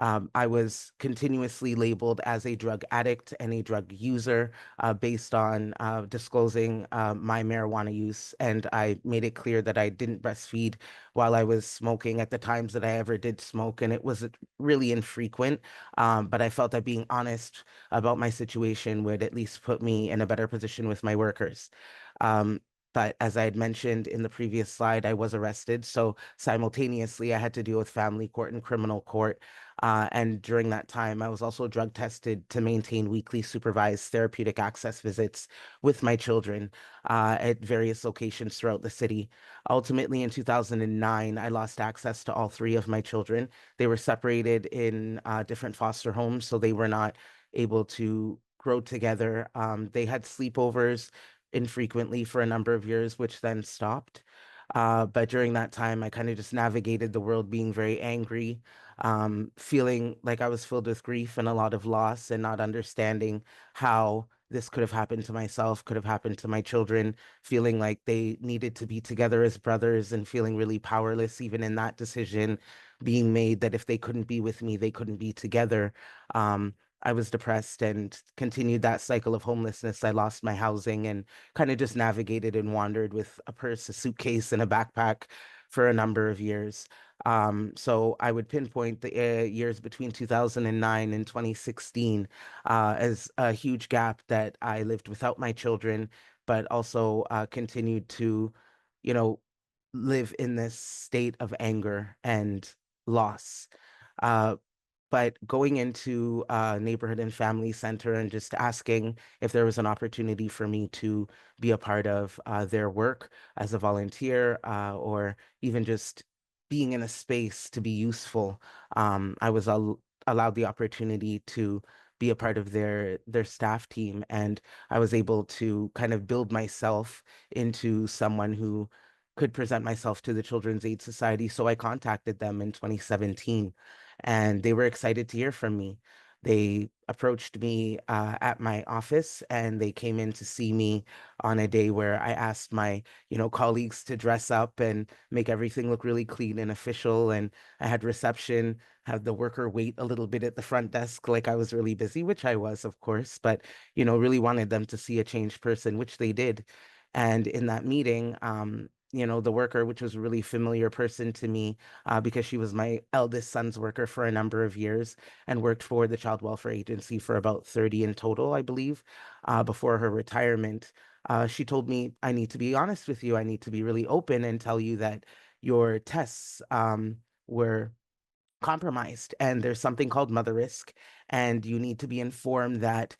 I was continuously labeled as a drug addict and a drug user based on disclosing my marijuana use. And I made it clear that I didn't breastfeed while I was smoking at the times that I ever did smoke. And it was really infrequent. But I felt that being honest about my situation would at least put me in a better position with my workers. But as I had mentioned in the previous slide, I was arrested. So simultaneously, I had to deal with family court and criminal court. And during that time, I was also drug tested to maintain weekly supervised therapeutic access visits with my children at various locations throughout the city. Ultimately, in 2009, I lost access to all three of my children. They were separated in different foster homes, so they were not able to grow together. They had sleepovers infrequently for a number of years, which then stopped. But during that time, I kind of just navigated the world being very angry, feeling like I was filled with grief and a lot of loss and not understanding how this could have happened to myself, could have happened to my children, feeling like they needed to be together as brothers and feeling really powerless, even in that decision being made that if they couldn't be with me, they couldn't be together. I was depressed and continued that cycle of homelessness. I lost my housing and kind of just navigated and wandered with a purse, a suitcase, and a backpack for a number of years. So I would pinpoint the years between 2009 and 2016 as a huge gap that I lived without my children, but also continued to, you know, live in this state of anger and loss. Uh, but going into neighborhood and family center and just asking if there was an opportunity for me to be a part of their work as a volunteer or even just being in a space to be useful. I was allowed the opportunity to be a part of their staff team, and I was able to kind of build myself into someone who could present myself to the Children's Aid Society. So I contacted them in 2017 and they were excited to hear from me. They approached me at my office and they came in to see me on a day where I asked my, colleagues to dress up and make everything look really clean and official. And I had reception, had the worker wait a little bit at the front desk like I was really busy, which I was, of course, but, really wanted them to see a changed person, which they did. And in that meeting, the worker, which was a really familiar person to me, because she was my eldest son's worker for a number of years and worked for the Child Welfare Agency for about 30 in total, I believe, before her retirement. She told me, I need to be honest with you. I need to be really open and tell you that your tests were compromised and there's something called mother risk, and you need to be informed that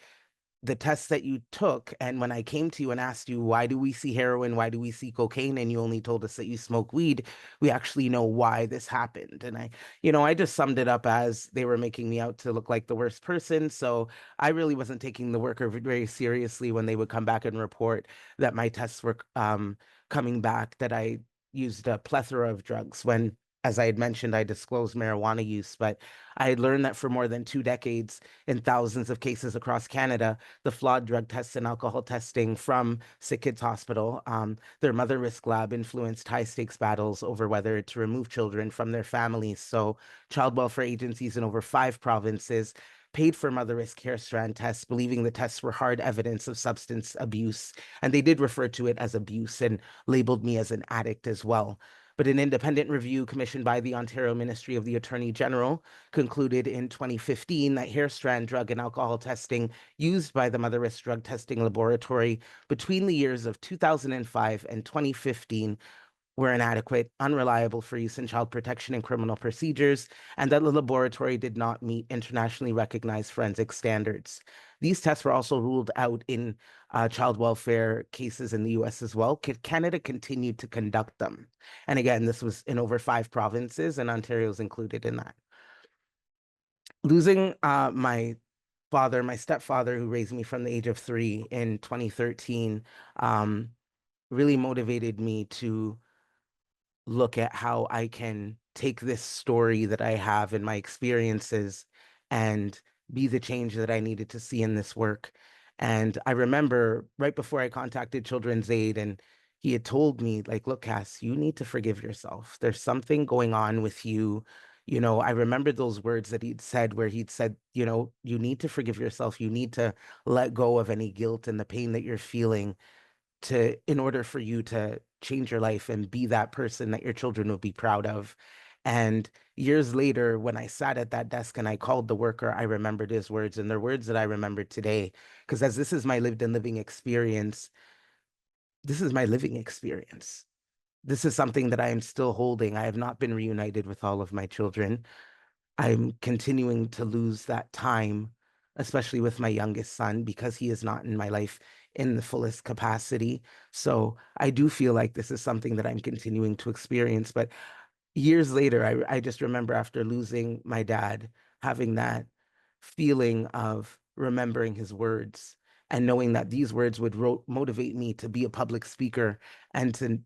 the tests that you took, and when I came to you and asked you, why do we see heroin? Why do we see cocaine? And you only told us that you smoke weed. We actually know why this happened. And I just summed it up as they were making me out to look like the worst person. So I really wasn't taking the worker very seriously when they would come back and report that my tests were coming back, that I used a plethora of drugs when, as I had mentioned, I disclosed marijuana use, but I had learned that for more than 2 decades, in thousands of cases across Canada, the flawed drug tests and alcohol testing from Sick Kids Hospital, their mother risk lab influenced high stakes battles over whether to remove children from their families. So child welfare agencies in over 5 provinces paid for mother risk hair strand tests, believing the tests were hard evidence of substance abuse. And they did refer to it as abuse and labeled me as an addict as well. But an independent review commissioned by the Ontario Ministry of the Attorney General concluded in 2015 that hair strand drug and alcohol testing used by the Mother Risk Drug Testing Laboratory between the years of 2005 and 2015 were inadequate, unreliable for use in child protection and criminal procedures, and that the laboratory did not meet internationally recognized forensic standards. These tests were also ruled out in child welfare cases in the US as well. Canada continued to conduct them. And again, this was in over 5 provinces, and Ontario is included in that. Losing my father, my stepfather, who raised me from the age of 3 in 2013, really motivated me to look at how I can take this story that I have and my experiences and be the change that I needed to see in this work. And I remember right before I contacted Children's Aid, and he had told me, like, look, Cass, you need to forgive yourself. There's something going on with you. I remember those words that he'd said where he'd said, you need to forgive yourself. You need to let go of any guilt and the pain that you're feeling in order for you to change your life and be that person that your children will be proud of. And years later, when I sat at that desk and I called the worker, I remembered his words, and they're words that I remember today. Because as this is my lived and living experience, this is my living experience. This is something that I am still holding. I have not been reunited with all of my children. I'm continuing to lose that time, especially with my youngest son, because he is not in my life in the fullest capacity. So I do feel like this is something that I'm continuing to experience. But years later, I just remember after losing my dad, having that feeling of remembering his words and knowing that these words would motivate me to be a public speaker and to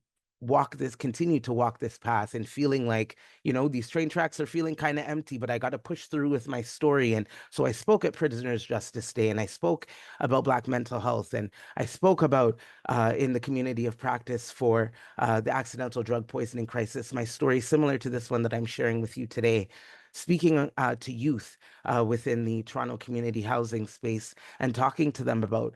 continue to walk this path, and feeling like, these train tracks are feeling kind of empty, but I got to push through with my story. And so I spoke at Prisoners Justice Day, and I spoke about Black mental health, and I spoke about in the community of practice for the accidental drug poisoning crisis, my story similar to this one that I'm sharing with you today, speaking to youth within the Toronto community housing space and talking to them about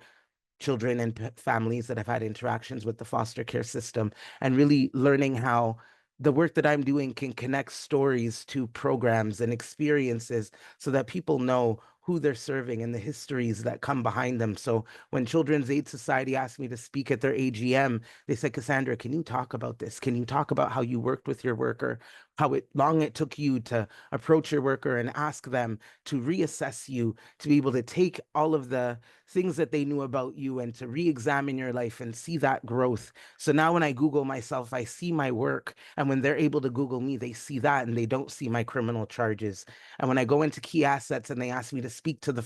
children and families that have had interactions with the foster care system, and really learning how the work that I'm doing can connect stories to programs and experiences so that people know who they're serving and the histories that come behind them. So when Children's Aid Society asked me to speak at their AGM, they said, Cassandra, can you talk about this? Can you talk about how you worked with your worker, how long it took you to approach your worker and ask them to reassess you, to be able to take all of the things that they knew about you and to re-examine your life and see that growth. So now when I Google myself, I see my work. And when they're able to Google me, they see that and they don't see my criminal charges. And when I go into key assets and they ask me to speak to the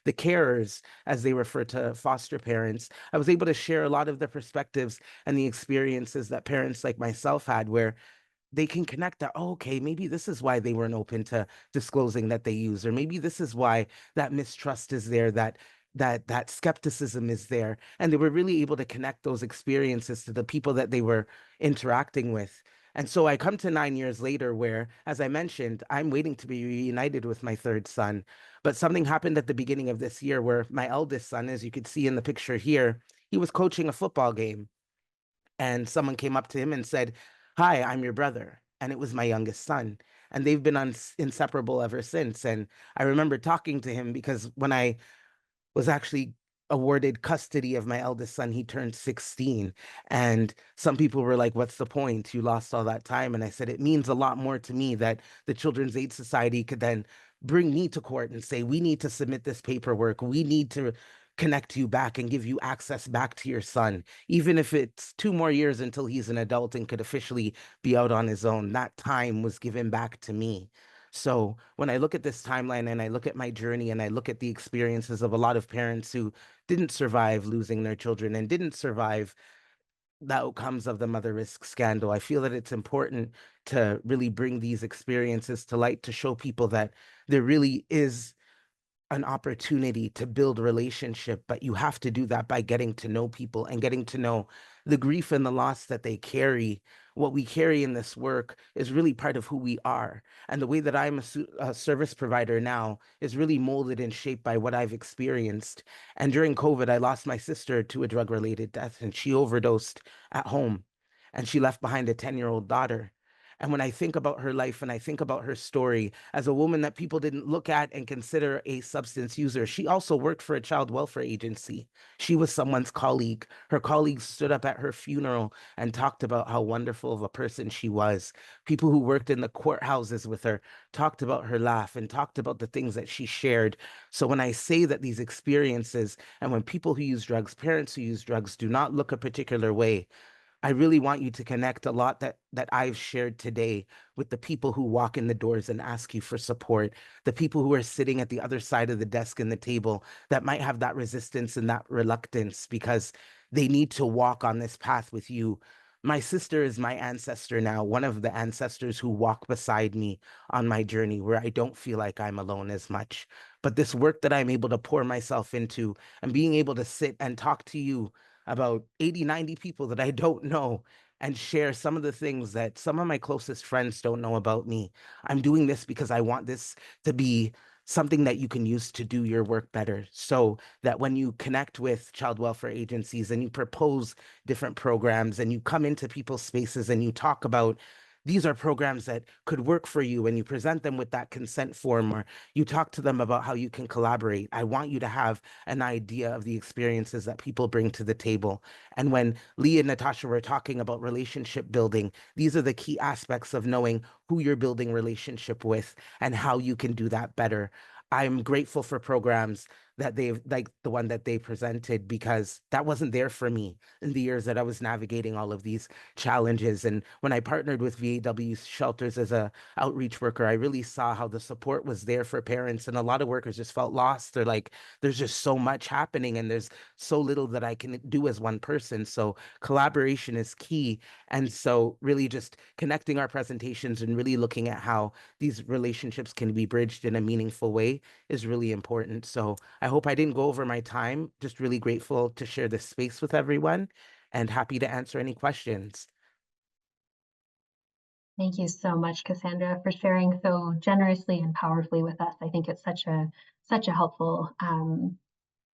carers, as they refer to foster parents, I was able to share a lot of the perspectives and the experiences that parents like myself had, where they can connect that, oh, okay, maybe this is why they weren't open to disclosing that they use, or maybe this is why that mistrust is there, that skepticism is there. And they were really able to connect those experiences to the people that they were interacting with. And so I come to 9 years later where, as I mentioned, I'm waiting to be reunited with my third son. But something happened at the beginning of this year where my eldest son, as you could see in the picture here, he was coaching a football game. And someone came up to him and said, "Hi, I'm your brother." And it was my youngest son. And they've been inseparable ever since. And I remember talking to him because when I was actually awarded custody of my eldest son, he turned 16. And some people were like, "What's the point? You lost all that time." And I said, it means a lot more to me that the Children's Aid Society could then bring me to court and say, we need to submit this paperwork. We need to connect you back and give you access back to your son. Even if it's 2 more years until he's an adult and could officially be out on his own, that time was given back to me. So when I look at this timeline and I look at my journey and I look at the experiences of a lot of parents who didn't survive losing their children and didn't survive the outcomes of the mother risk scandal, I feel that it's important to really bring these experiences to light, to show people that there really is an opportunity to build relationship, but you have to do that by getting to know people and getting to know the grief and the loss that they carry. What we carry in this work is really part of who we are. And the way that I'm a service provider now is really molded and shaped by what I've experienced. And during COVID, I lost my sister to a drug-related death, and she overdosed at home. And she left behind a 10-year-old daughter. And when I think about her life and I think about her story as a woman that people didn't look at and consider a substance user, she also worked for a child welfare agency. She was someone's colleague. Her colleagues stood up at her funeral and talked about how wonderful of a person she was. People who worked in the courthouses with her talked about her laugh and talked about the things that she shared. So when I say that these experiences, and when people who use drugs, parents who use drugs, do not look a particular way, I really want you to connect a lot that I've shared today with the people who walk in the doors and ask you for support, the people who are sitting at the other side of the desk and the table that might have that resistance and that reluctance because they need to walk on this path with you. My sister is my ancestor now, one of the ancestors who walk beside me on my journey, where I don't feel like I'm alone as much. But this work that I'm able to pour myself into and being able to sit and talk to you about 80, 90 people that I don't know and share some of the things that some of my closest friends don't know about me. I'm doing this because I want this to be something that you can use to do your work better, so that when you connect with child welfare agencies and you propose different programs and you come into people's spaces and you talk about these are programs that could work for you, and you present them with that consent form, or you talk to them about how you can collaborate. I want you to have an idea of the experiences that people bring to the table. And when Lee and Natascha were talking about relationship building, these are the key aspects of knowing who you're building relationship with and how you can do that better. I'm grateful for programs that they've, like the one that they presented, because that wasn't there for me in the years that I was navigating all of these challenges. And when I partnered with VAW shelters as a outreach worker, I really saw how the support was there for parents, and a lot of workers just felt lost. They're like, there's just so much happening and there's so little that I can do as one person. So collaboration is key. And so really just connecting our presentations and really looking at how these relationships can be bridged in a meaningful way is really important. So I hope I didn't go over my time. Just really grateful to share this space with everyone and happy to answer any questions. Thank you so much, Cassandra, for sharing so generously and powerfully with us. I think it's such a helpful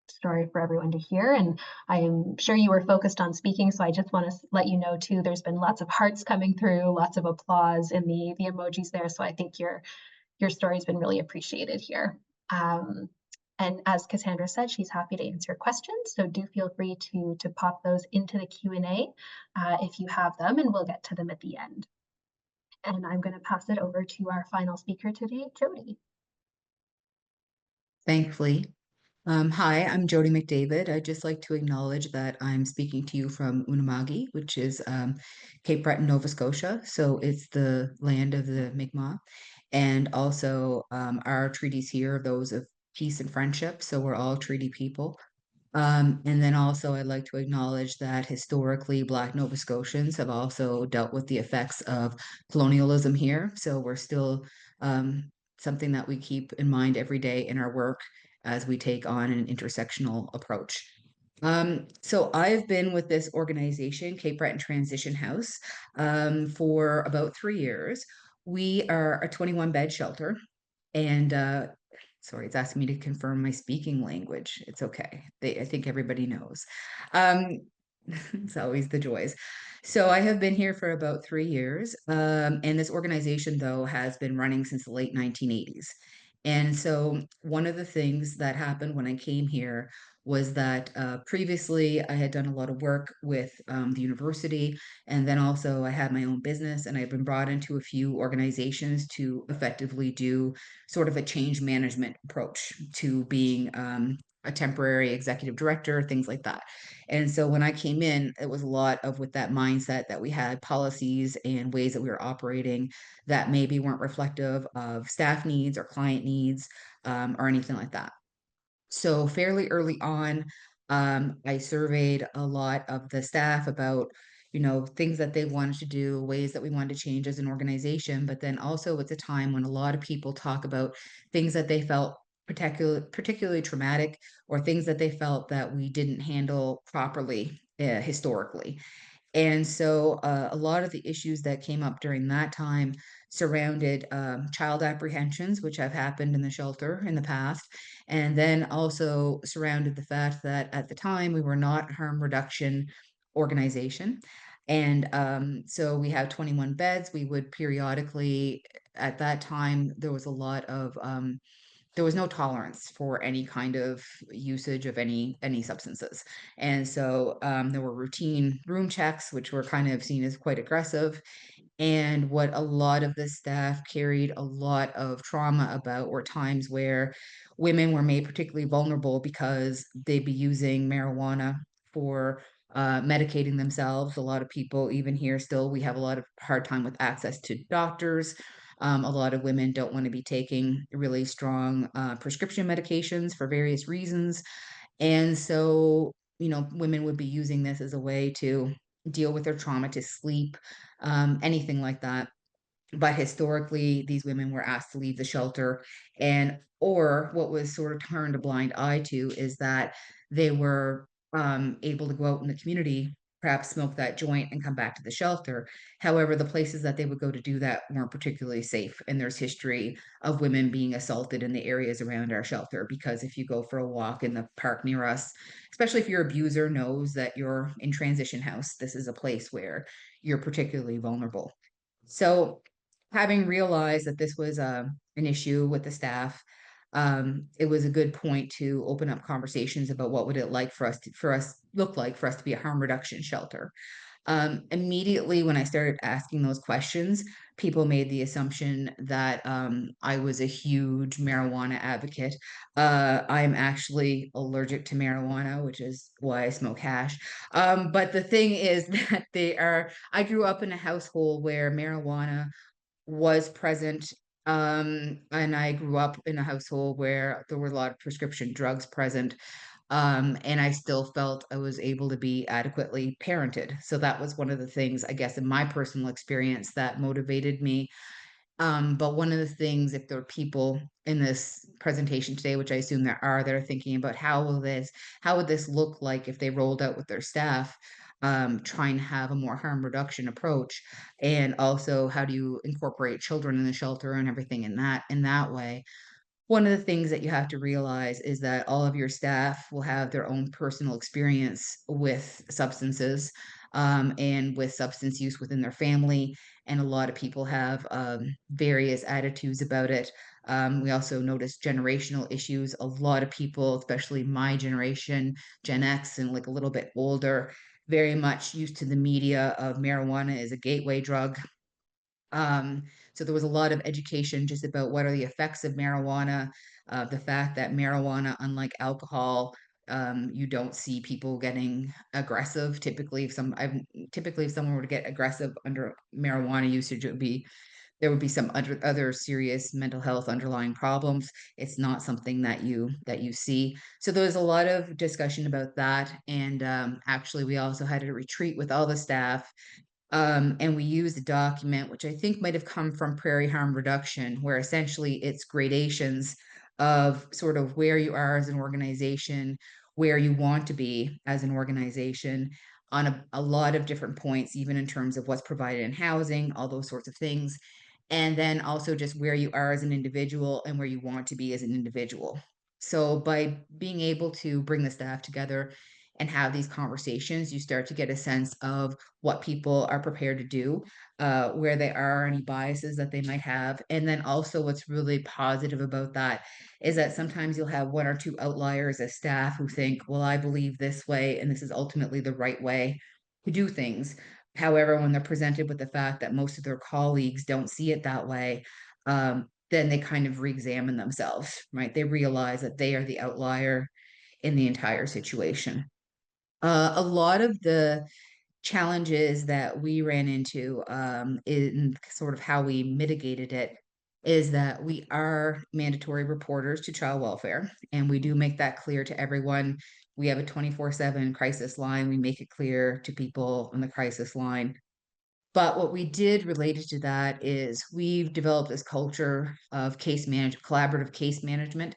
story for everyone to hear. And I am sure you were focused on speaking, so I just want to let you know too, there's been lots of hearts coming through, lots of applause in the emojis there. So I think your story's been really appreciated here. And as Cassandra said, she's happy to answer questions. So do feel free to pop those into the Q&A if you have them, and we'll get to them at the end. And I'm going to pass it over to our final speaker today, Jodi. Thankfully. Hi, I'm Jodi McDavid. I'd just like to acknowledge that I'm speaking to you from Unama'ki, which is Cape Breton, Nova Scotia. So it's the land of the Mi'kmaq. And also our treaties here are those of peace and friendship. So we're all treaty people. And then also I'd like to acknowledge that historically Black Nova Scotians have also dealt with the effects of colonialism here. So we're still something that we keep in mind every day in our work as we take on an intersectional approach. So I've been with this organization, Cape Breton Transition House, for about 3 years. We are a 21-bed shelter, and sorry, it's asking me to confirm my speaking language. It's okay. I think everybody knows. It's always the joys. So I have been here for about 3 years. And this organization, though, has been running since the late 1980s. And so one of the things that happened when I came here was that previously I had done a lot of work with the university, and then also I had my own business, and I've been brought into a few organizations to effectively do sort of a change management approach to being a temporary executive director, things like that. And so when I came in, it was a lot of with that mindset that we had policies and ways that we were operating that maybe weren't reflective of staff needs or client needs or anything like that. So fairly early on, I surveyed a lot of the staff about, things that they wanted to do, ways that we wanted to change as an organization. But then also it's a time when a lot of people talk about things that they felt particularly traumatic, or things that they felt that we didn't handle properly historically. And so a lot of the issues that came up during that time surrounded child apprehensions, which have happened in the shelter in the past, and then also surrounded the fact that at the time we were not a harm reduction organization. And so we have 21 beds. We would periodically, at that time, there was a lot of there was no tolerance for any kind of usage of any substances. And so there were routine room checks, which were kind of seen as quite aggressive. And what a lot of the staff carried a lot of trauma about were times where women were made particularly vulnerable because they'd be using marijuana for medicating themselves. A lot of people, even here still, we have a lot of hard time with access to doctors. A lot of women don't want to be taking really strong prescription medications for various reasons. And so, women would be using this as a way to deal with their trauma, to sleep, anything like that. But historically, these women were asked to leave the shelter, and or what was sort of turned a blind eye to is that they were able to go out in the community, perhaps smoke that joint and come back to the shelter. However, the places that they would go to do that weren't particularly safe, and there's history of women being assaulted in the areas around our shelter, because if you go for a walk in the park near us, especially if your abuser knows that you're in transition house, this is a place where you're particularly vulnerable. So having realized that this was an issue with the staff, it was a good point to open up conversations about what would it like for us to be a harm reduction shelter. Immediately when I started asking those questions, people made the assumption that I was a huge marijuana advocate. I'm actually allergic to marijuana, which is why I smoke hash. But the thing is that I grew up in a household where marijuana was present. And I grew up in a household where there were a lot of prescription drugs present. And I still felt I was able to be adequately parented. So that was one of the things, I guess, in my personal experience that motivated me. But one of the things, if there are people in this presentation today, which I assume there are, that are thinking about how would this look like if they rolled out with their staff, trying to have a more harm reduction approach, and also how do you incorporate children in the shelter and everything in that way. One of the things that you have to realize is that all of your staff will have their own personal experience with substances, and with substance use within their family. And a lot of people have various attitudes about it. We also notice generational issues. A lot of people, especially my generation, Gen X and like a little bit older, very much used to the media of marijuana as a gateway drug. um, so there was a lot of education just about what are the effects of marijuana, the fact that marijuana, unlike alcohol, you don't see people getting aggressive. Typically, if someone were to get aggressive under marijuana usage, there would be some other serious mental health underlying problems. It's not something that you see. So there was a lot of discussion about that, and actually, we also had a retreat with all the staff, and we used a document, which I think might have come from Prairie Harm Reduction, where essentially it's gradations of sort of where you are as an organization, where you want to be as an organization on a lot of different points, even in terms of what's provided in housing, all those sorts of things. And then also just where you are as an individual and where you want to be as an individual. So by being able to bring the staff together and have these conversations, you start to get a sense of what people are prepared to do, where they are, any biases that they might have. And then also, what's really positive about that is that sometimes you'll have one or two outliers as staff who think, well, I believe this way, and this is ultimately the right way to do things. However, when they're presented with the fact that most of their colleagues don't see it that way, then they kind of re-examine themselves, right? They realize that they are the outlier in the entire situation. A lot of the challenges that we ran into, in sort of how we mitigated it, is that we are mandatory reporters to child welfare, and we do make that clear to everyone. We have a 24/7 crisis line. We make it clear to people on the crisis line. But what we did related to that is we've developed this culture of collaborative case management.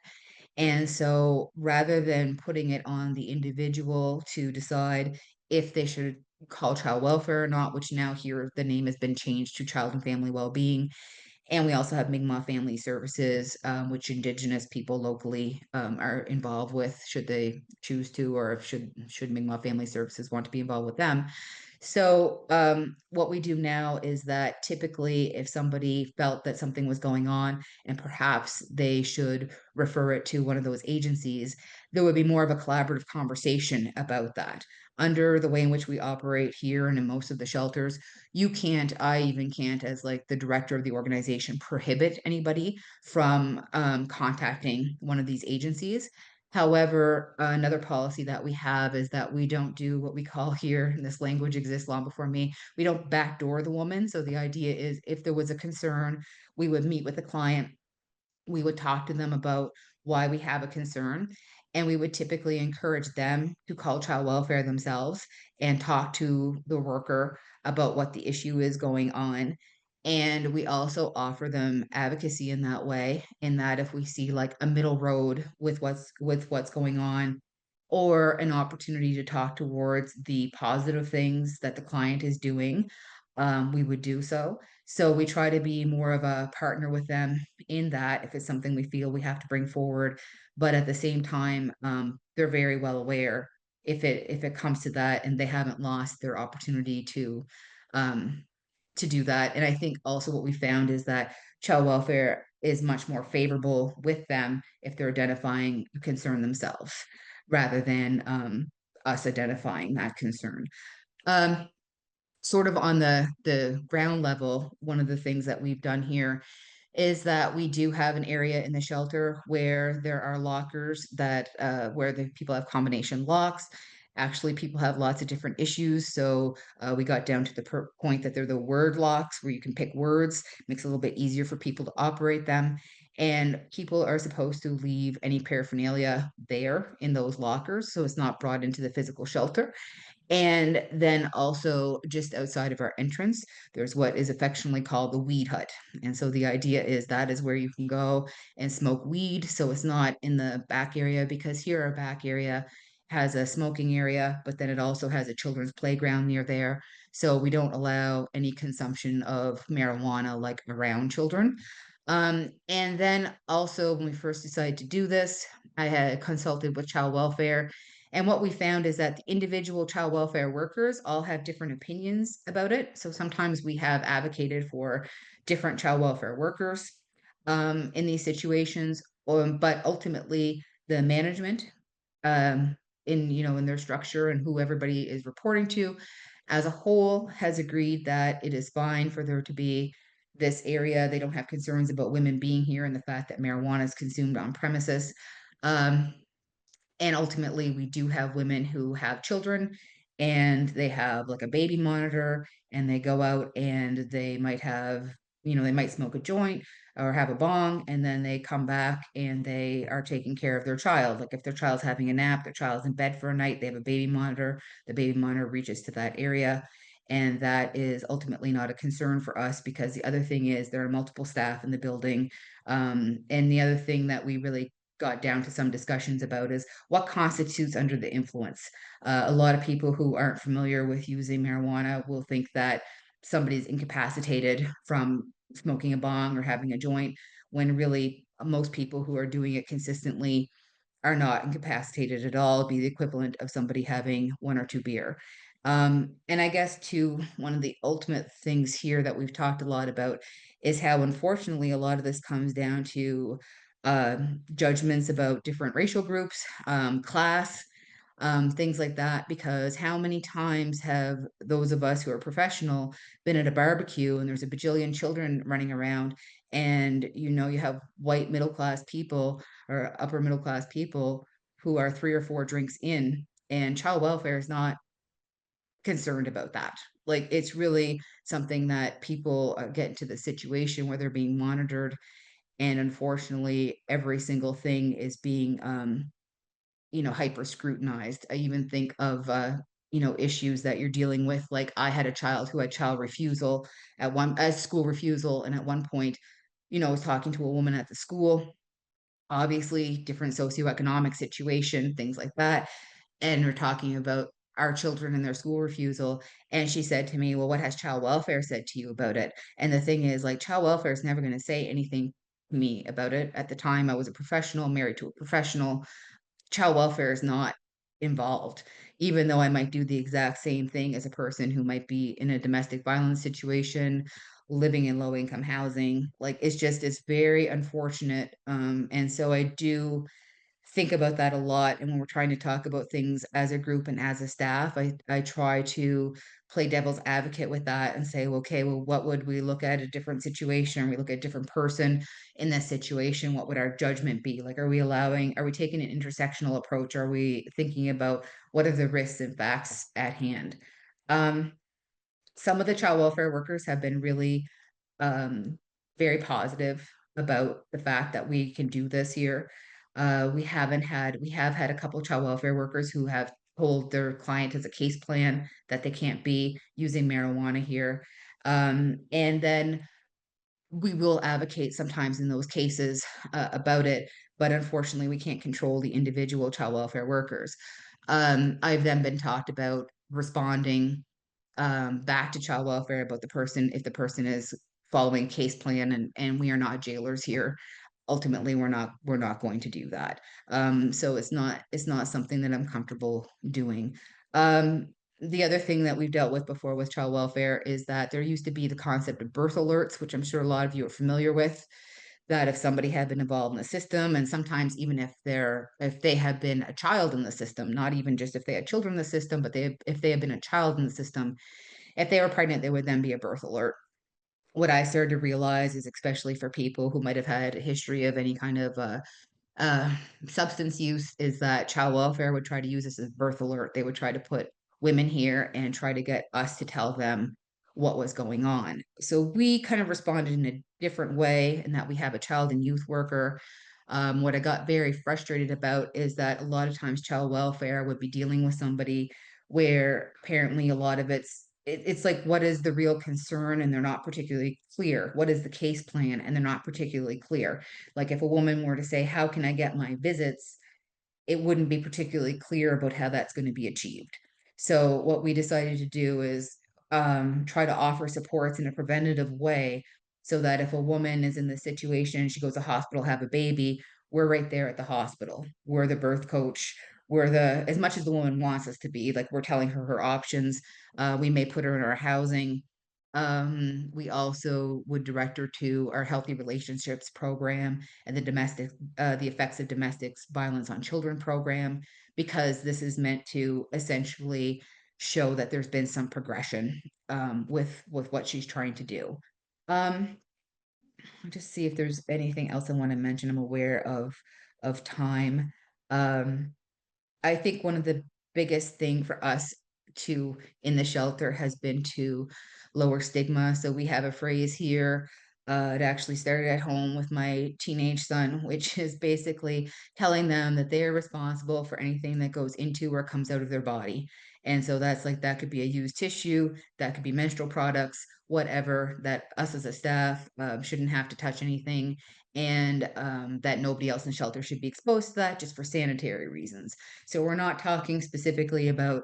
And so rather than putting it on the individual to decide if they should call child welfare or not, which now here the name has been changed to Child and Family Wellbeing. And we also have Mi'kmaq Family Services, which Indigenous people locally are involved with, should they choose to, or if should Mi'kmaq Family Services want to be involved with them. So what we do now is that typically, if somebody felt that something was going on and perhaps they should refer it to one of those agencies, there would be more of a collaborative conversation about that. Under the way in which we operate here and in most of the shelters, I even can't, as like the director of the organization, prohibit anybody from contacting one of these agencies. However, another policy that we have is that we don't do what we call here, and this language exists long before me, we don't backdoor the woman. So the idea is if there was a concern, we would meet with the client, we would talk to them about why we have a concern, and we would typically encourage them to call child welfare themselves and talk to the worker about what the issue is going on. And we also offer them advocacy in that way, in that if we see like a middle road with what's going on, or an opportunity to talk towards the positive things that the client is doing, we would do so. So we try to be more of a partner with them in that if it's something we feel we have to bring forward. But at the same time, they're very well aware if it comes to that and they haven't lost their opportunity um, to do that. And I think also what we found is that child welfare is much more favorable with them if they're identifying a concern themselves rather than us identifying that concern. Um, Sort of on the ground level, one of the things that we've done here is that we do have an area in the shelter where there are lockers that where the people have combination locks. Actually, people have lots of different issues, so we got down to the point that they're the word locks where you can pick words, makes it a little bit easier for people to operate them. And people are supposed to leave any paraphernalia there in those lockers, so it's not brought into the physical shelter. And then also just outside of our entrance, there's what is affectionately called the weed hut. And so the idea is that is where you can go and smoke weed. So it's not in the back area, because here our back area has a smoking area, but then it also has a children's playground near there. So we don't allow any consumption of marijuana like around children. And then also when we first decided to do this, I had consulted with child welfare, and what we found is that the individual child welfare workers all have different opinions about it. So sometimes we have advocated for different child welfare workers in these situations, but ultimately the management in their structure and who everybody is reporting to as a whole has agreed that it is fine for there to be this area. They don't have concerns about women being here and the fact that marijuana is consumed on premises. Um, and ultimately, we do have women who have children and they have like a baby monitor, and they go out and they might they might smoke a joint or have a bong, and then they come back and they are taking care of their child. Like if their child's having a nap, their child's in bed for a night, they have a baby monitor, the baby monitor reaches to that area. And that is ultimately not a concern for us, because the other thing is there are multiple staff in the building. And the other thing that we really got down to some discussions about is what constitutes under the influence. A lot of people who aren't familiar with using marijuana will think that somebody's incapacitated from smoking a bong or having a joint, when really most people who are doing it consistently are not incapacitated at all, be the equivalent of somebody having one or two beer. And I guess too, one of the ultimate things here that we've talked a lot about is how unfortunately a lot of this comes down to judgments about different racial groups, class, things like that. Because how many times have those of us who are professional been at a barbecue and there's a bajillion children running around, and you have white middle class people or upper middle class people who are 3 or 4 drinks in, and child welfare is not concerned about that. Like it's really something that people get into the situation where they're being monitored, and unfortunately every single thing is being hyper scrutinized. I even think of issues that you're dealing with. Like I had a child who had child refusal school refusal, and at one point, was talking to a woman at the school, obviously different socioeconomic situation, things like that. And we're talking about our children and their school refusal. And she said to me, well, what has child welfare said to you about it? And the thing is, like, child welfare is never going to say anything to me about it. At the time, I was a professional, married to a professional. Child welfare is not involved, even though I might do the exact same thing as a person who might be in a domestic violence situation, living in low income housing. Like it's very unfortunate. And so I do think about that a lot. And when we're trying to talk about things as a group and as a staff, I try to play devil's advocate with that and say, well, okay, well, what would we look at a different situation? We look at a different person in this situation. What would our judgment be? Like, are we taking an intersectional approach? Are we thinking about what are the risks and facts at hand? Some of the child welfare workers have been really very positive about the fact that we can do this here. We have had a couple child welfare workers who have told their client as a case plan that they can't be using marijuana here. And then we will advocate sometimes in those cases about it, but unfortunately we can't control the individual child welfare workers. I've then been talked about responding back to child welfare about the person, if the person is following case plan, and we are not jailers here. Ultimately, we're not going to do that. So it's not something that I'm comfortable doing. The other thing that we've dealt with before with child welfare is that there used to be the concept of birth alerts, which I'm sure a lot of you are familiar with, that if somebody had been involved in the system, and sometimes even if they have been a child in the system, not even just if they had children in the system, but if they had been a child in the system, if they were pregnant, there would then be a birth alert. What I started to realize is, especially for people who might have had a history of any kind of uh, substance use, is that child welfare would try to use this as birth alert. They would try to put women here and try to get us to tell them what was going on. So we kind of responded in a different way in that we have a child and youth worker. What I got very frustrated about is that a lot of times child welfare would be dealing with somebody where apparently a lot of it's like, what is the real concern? And they're not particularly clear. What is the case plan? And they're not particularly clear. Like if a woman were to say, how can I get my visits? It wouldn't be particularly clear about how that's going to be achieved. So what we decided to do is try to offer supports in a preventative way so that if a woman is in this situation, she goes to hospital, have a baby, we're right there at the hospital. We're the birth coach. We're as much as the woman wants us to be, like we're telling her her options. We may put her in our housing. We also would direct her to our healthy relationships program and the effects of domestic violence on children program, because this is meant to essentially show that there's been some progression with what she's trying to do. I'll just see if there's anything else I want to mention. I'm aware of time. Um, I think one of the biggest thing for us to in the shelter has been to lower stigma. So we have a phrase here. It actually started at home with my teenage son, which is basically telling them that they are responsible for anything that goes into or comes out of their body. And so that's like, that could be a used tissue, that could be menstrual products, whatever, that us as a staff shouldn't have to touch anything, and that nobody else in the shelter should be exposed to that just for sanitary reasons. So we're not talking specifically about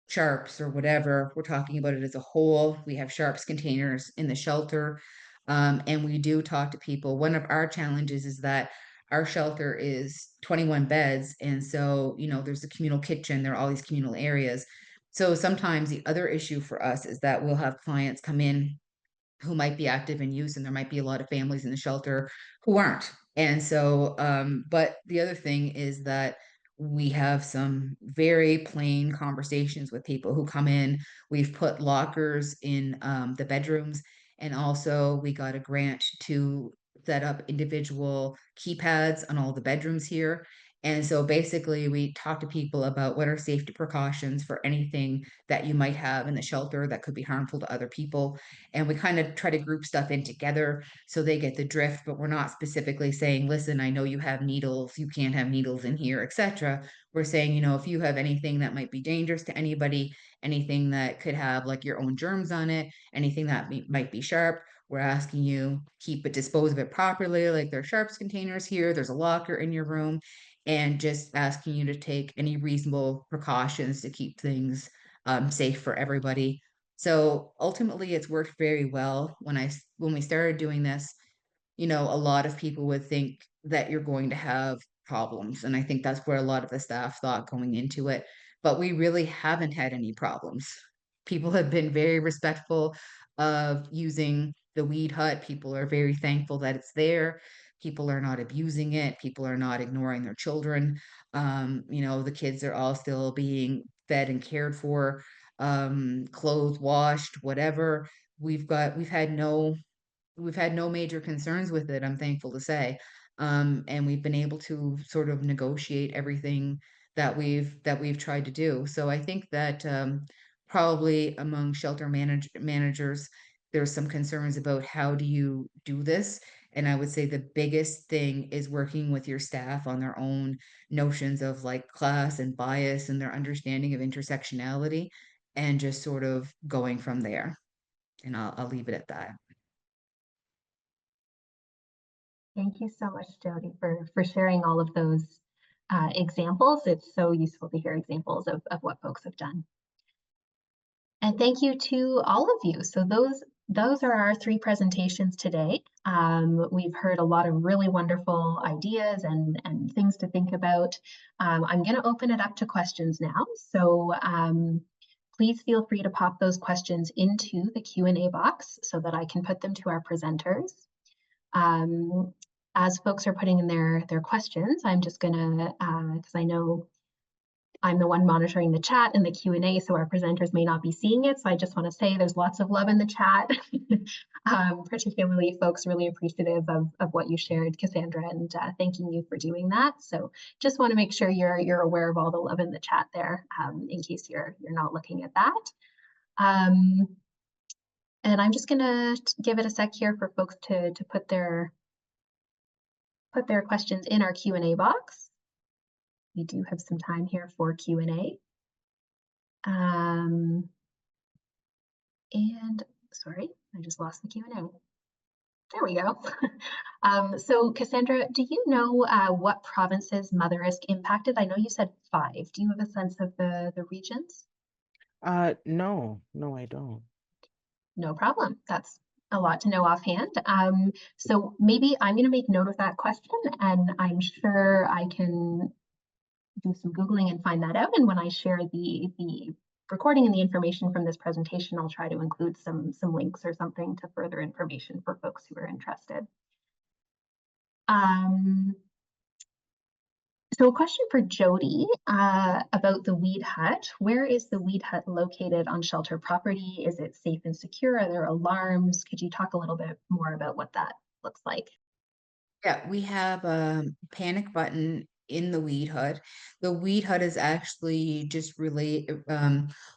sharps or whatever. We're talking about it as a whole. We have sharps containers in the shelter. And we do talk to people. One of our challenges is that our shelter is 21 beds. And so, there's a communal kitchen, there are all these communal areas. So sometimes the other issue for us is that we'll have clients come in who might be active in use, and there might be a lot of families in the shelter who aren't. And so, but the other thing is that we have some very plain conversations with people who come in. We've put lockers in the bedrooms, and also we got a grant to set up individual keypads on all the bedrooms here. And so basically, we talk to people about what are safety precautions for anything that you might have in the shelter that could be harmful to other people. And we kind of try to group stuff in together so they get the drift, but we're not specifically saying, listen, I know you have needles, you can't have needles in here, etc. We're saying, if you have anything that might be dangerous to anybody, anything that could have like your own germs on it, anything that might be sharp, we're asking you dispose of it properly. Like there are sharps containers here, there's a locker in your room, and just asking you to take any reasonable precautions to keep things safe for everybody. So ultimately, it's worked very well. When we started doing this, a lot of people would think that you're going to have problems, and I think that's where a lot of the staff thought going into it. But we really haven't had any problems. People have been very respectful of using the weed hut. People are very thankful that it's there. People are not abusing it. People are not ignoring their children. The kids are all still being fed and cared for, clothes washed, whatever. We've had no major concerns with it, I'm thankful to say. And we've been able to sort of negotiate everything that we've tried to do. So I think that probably among shelter managers, there's some concerns about how do you do this. And I would say the biggest thing is working with your staff on their own notions of like class and bias and their understanding of intersectionality, and just sort of going from there. And I'll leave it at that. Thank you so much, Jodi, for sharing all of those examples. It's so useful to hear examples of what folks have done. And thank you to all of you. So those are our 3 presentations today. We've heard a lot of really wonderful ideas and things to think about. I'm going to open it up to questions now. So please feel free to pop those questions into the Q&A box so that I can put them to our presenters. As folks are putting in their questions, I'm just gonna, because I know I'm the one monitoring the chat and the Q&A, so our presenters may not be seeing it. So I just want to say there's lots of love in the chat, particularly folks really appreciative of what you shared, Cassandra, and thanking you for doing that. So just want to make sure you're aware of all the love in the chat there, in case you're not looking at that. And I'm just going to give it a sec here for folks to put their questions in our Q&A box. We do have some time here for Q&A. And sorry, I just lost the Q&A. There we go. So Cassandra, do you know what provinces Mother Risk impacted? I know you said 5. Do you have a sense of the regions? No, I don't. No problem. That's a lot to know offhand. So maybe I'm going to make note of that question, and I'm sure I can do some Googling and find that out. And when I share the recording and the information from this presentation, I'll try to include some links or something to further information for folks who are interested. So a question for Jodi about the Weed Hut. Where is the Weed Hut located on shelter property? Is it safe and secure? Are there alarms? Could you talk a little bit more about what that looks like? Yeah, we have a panic button in the Weed Hut. The Weed Hut is actually just really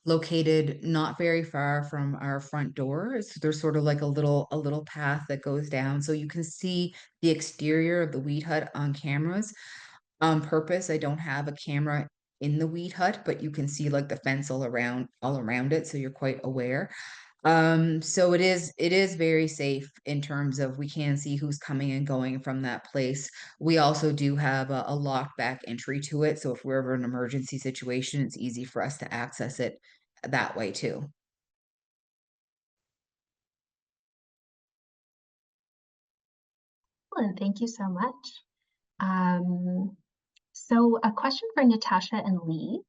located not very far from our front door. There's sort of like a little path that goes down, so you can see the exterior of the Weed Hut on cameras. On purpose, I don't have a camera in the Weed Hut, but you can see like the fence all around it, so you're quite aware. So it is very safe in terms of we can see who's coming and going from that place. We also do have a locked back entry to it, so if we're ever in an emergency situation, it's easy for us to access it that way too. Excellent, thank you so much. So a question for Natascha and Lee.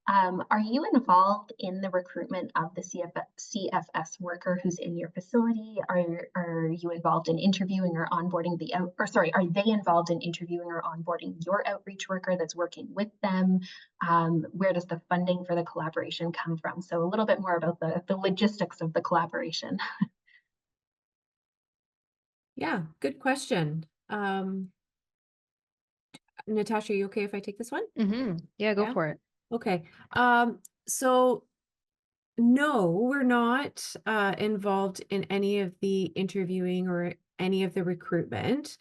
Are you involved in the recruitment of the CFS worker who's in your facility? Are you involved in interviewing or onboarding are they involved in interviewing or onboarding your outreach worker that's working with them? Where does the funding for the collaboration come from? So a little bit more about the logistics of the collaboration. Yeah, good question. Natascha, are you okay if I take this one? Yeah, go Yeah? for it. Okay. So no, we're not involved in any of the interviewing or any of the recruitment.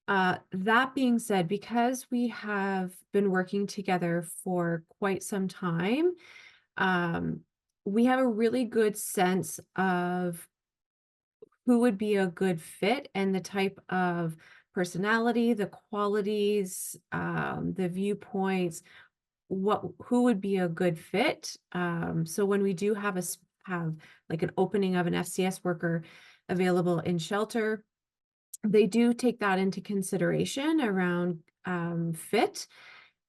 That being said, because we have been working together for quite some time, we have a really good sense of who would be a good fit and the type of personality, the qualities, the viewpoints, who would be a good fit. So when we do have like an opening of an FCS worker available in shelter, they do take that into consideration around fit.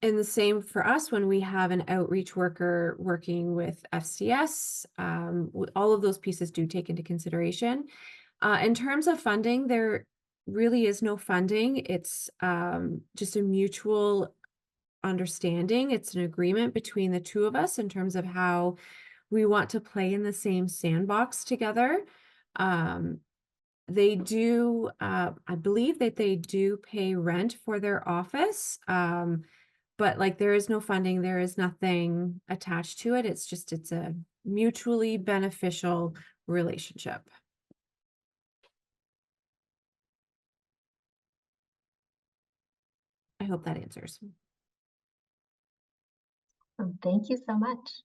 And the same for us when we have an outreach worker working with FCS, all of those pieces do take into consideration. In terms of funding, there really is no funding. It's just a mutual understanding. It's an agreement between the two of us in terms of how we want to play in the same sandbox together. They do, I believe that they do pay rent for their office, but like there is no funding, there is nothing attached to it. It's a mutually beneficial relationship. I hope that answers. Thank you so much.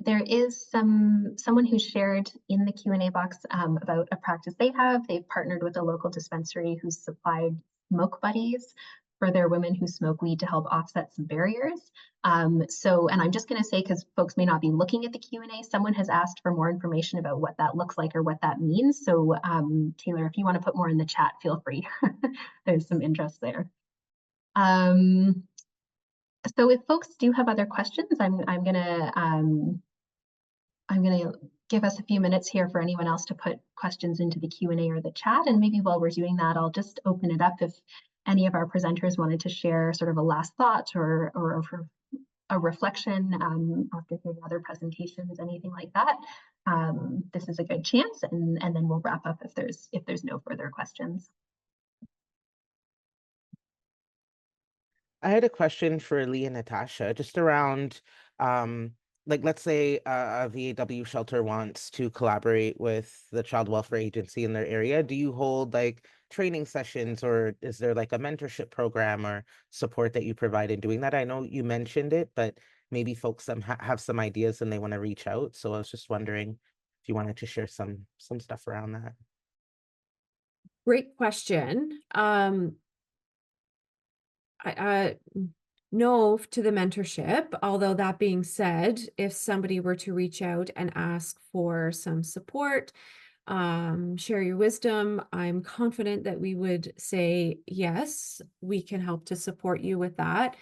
There is someone who shared in the Q&A box about a practice they have. They've partnered with a local dispensary who's supplied smoke buddies for their women who smoke weed to help offset some barriers. And I'm just going to say, because folks may not be looking at the Q&A, someone has asked for more information about what that looks like or what that means. So Taylor, if you want to put more in the chat, feel free. There's some interest there. So if folks do have other questions, I'm gonna give us a few minutes here for anyone else to put questions into the Q&A or the chat. And maybe while we're doing that, I'll just open it up if any of our presenters wanted to share sort of a last thought or a reflection after hearing other presentations, anything like that. This is a good chance, and then we'll wrap up if there's no further questions. I had a question for Lee and Natascha, just around, like, let's say a VAW shelter wants to collaborate with the child welfare agency in their area. Do you hold like training sessions, or is there like a mentorship program or support that you provide in doing that? I know you mentioned it, but maybe folks have some ideas and they want to reach out. So I was just wondering if you wanted to share some stuff around that. Great question. No to the mentorship, although that being said, if somebody were to reach out and ask for some support, share your wisdom, I'm confident that we would say, yes, we can help to support you with that.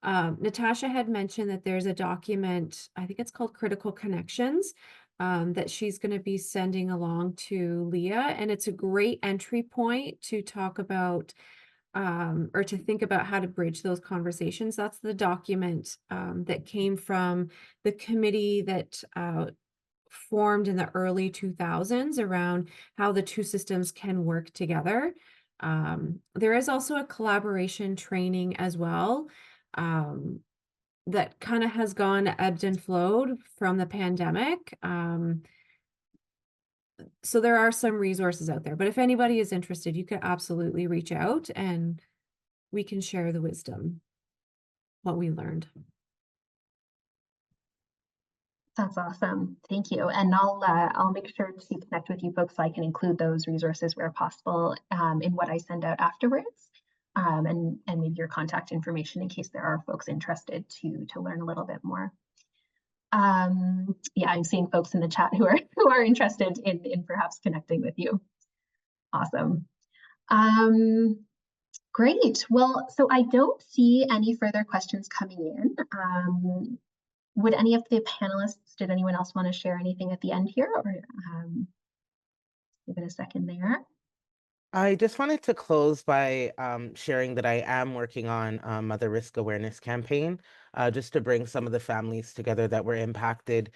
Natascha had mentioned that there's a document, I think it's called Critical Connections, that she's going to be sending along to Leah. And it's a great entry point to talk about or to think about how to bridge those conversations. That's the document that came from the committee that formed in the early 2000s around how the two systems can work together. There is also a collaboration training as well that kind of has gone ebbed and flowed from the pandemic. So there are some resources out there, but if anybody is interested, you could absolutely reach out and we can share the wisdom, what we learned. That's awesome. Thank you. And I'll make sure to connect with you folks so I can include those resources where possible in what I send out afterwards. And maybe your contact information in case there are folks interested to learn a little bit more. Yeah, I'm seeing folks in the chat who are interested in perhaps connecting with you. Awesome. Great. Well, so I don't see any further questions coming in. Would any of the panelists, did anyone else want to share anything at the end here, or give it a second there? I just wanted to close by sharing that I am working on a mother risk awareness campaign, just to bring some of the families together that were impacted,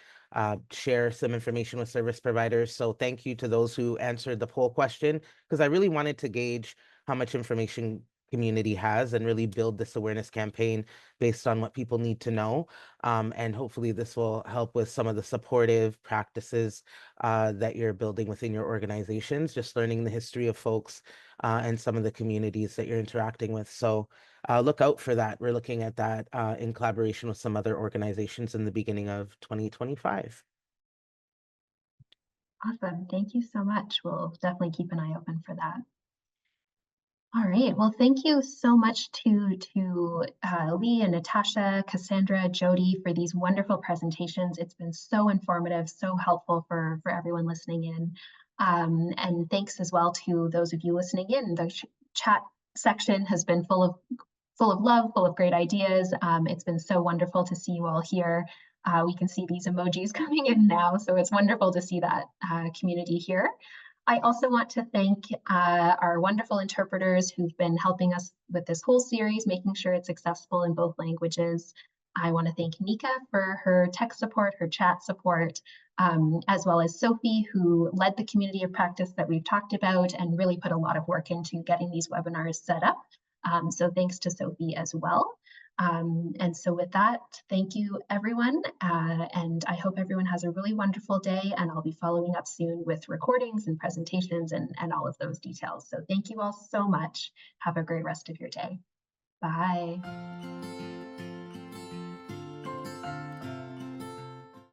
share some information with service providers. So thank you to those who answered the poll question, because I really wanted to gauge how much information community has and really build this awareness campaign based on what people need to know. And hopefully this will help with some of the supportive practices that you're building within your organizations, just learning the history of folks and some of the communities that you're interacting with. So look out for that. We're looking at that in collaboration with some other organizations in the beginning of 2025. Awesome. Thank you so much. We'll definitely keep an eye open for that. All right. Well, thank you so much to Lee and Natascha, Cassandra, Jodi for these wonderful presentations. It's been so informative, so helpful for everyone listening in. And thanks as well to those of you listening in. The chat section has been full of love, full of great ideas. It's been so wonderful to see you all here. We can see these emojis coming in now, so it's wonderful to see that community here. I also want to thank our wonderful interpreters who've been helping us with this whole series, making sure it's accessible in both languages. I want to thank Nika for her tech support, her chat support, as well as Sophie, who led the community of practice that we've talked about and really put a lot of work into getting these webinars set up. So thanks to Sophie as well. And so with that, thank you, everyone. And I hope everyone has a really wonderful day, and I'll be following up soon with recordings and presentations and all of those details. So thank you all so much. Have a great rest of your day. Bye.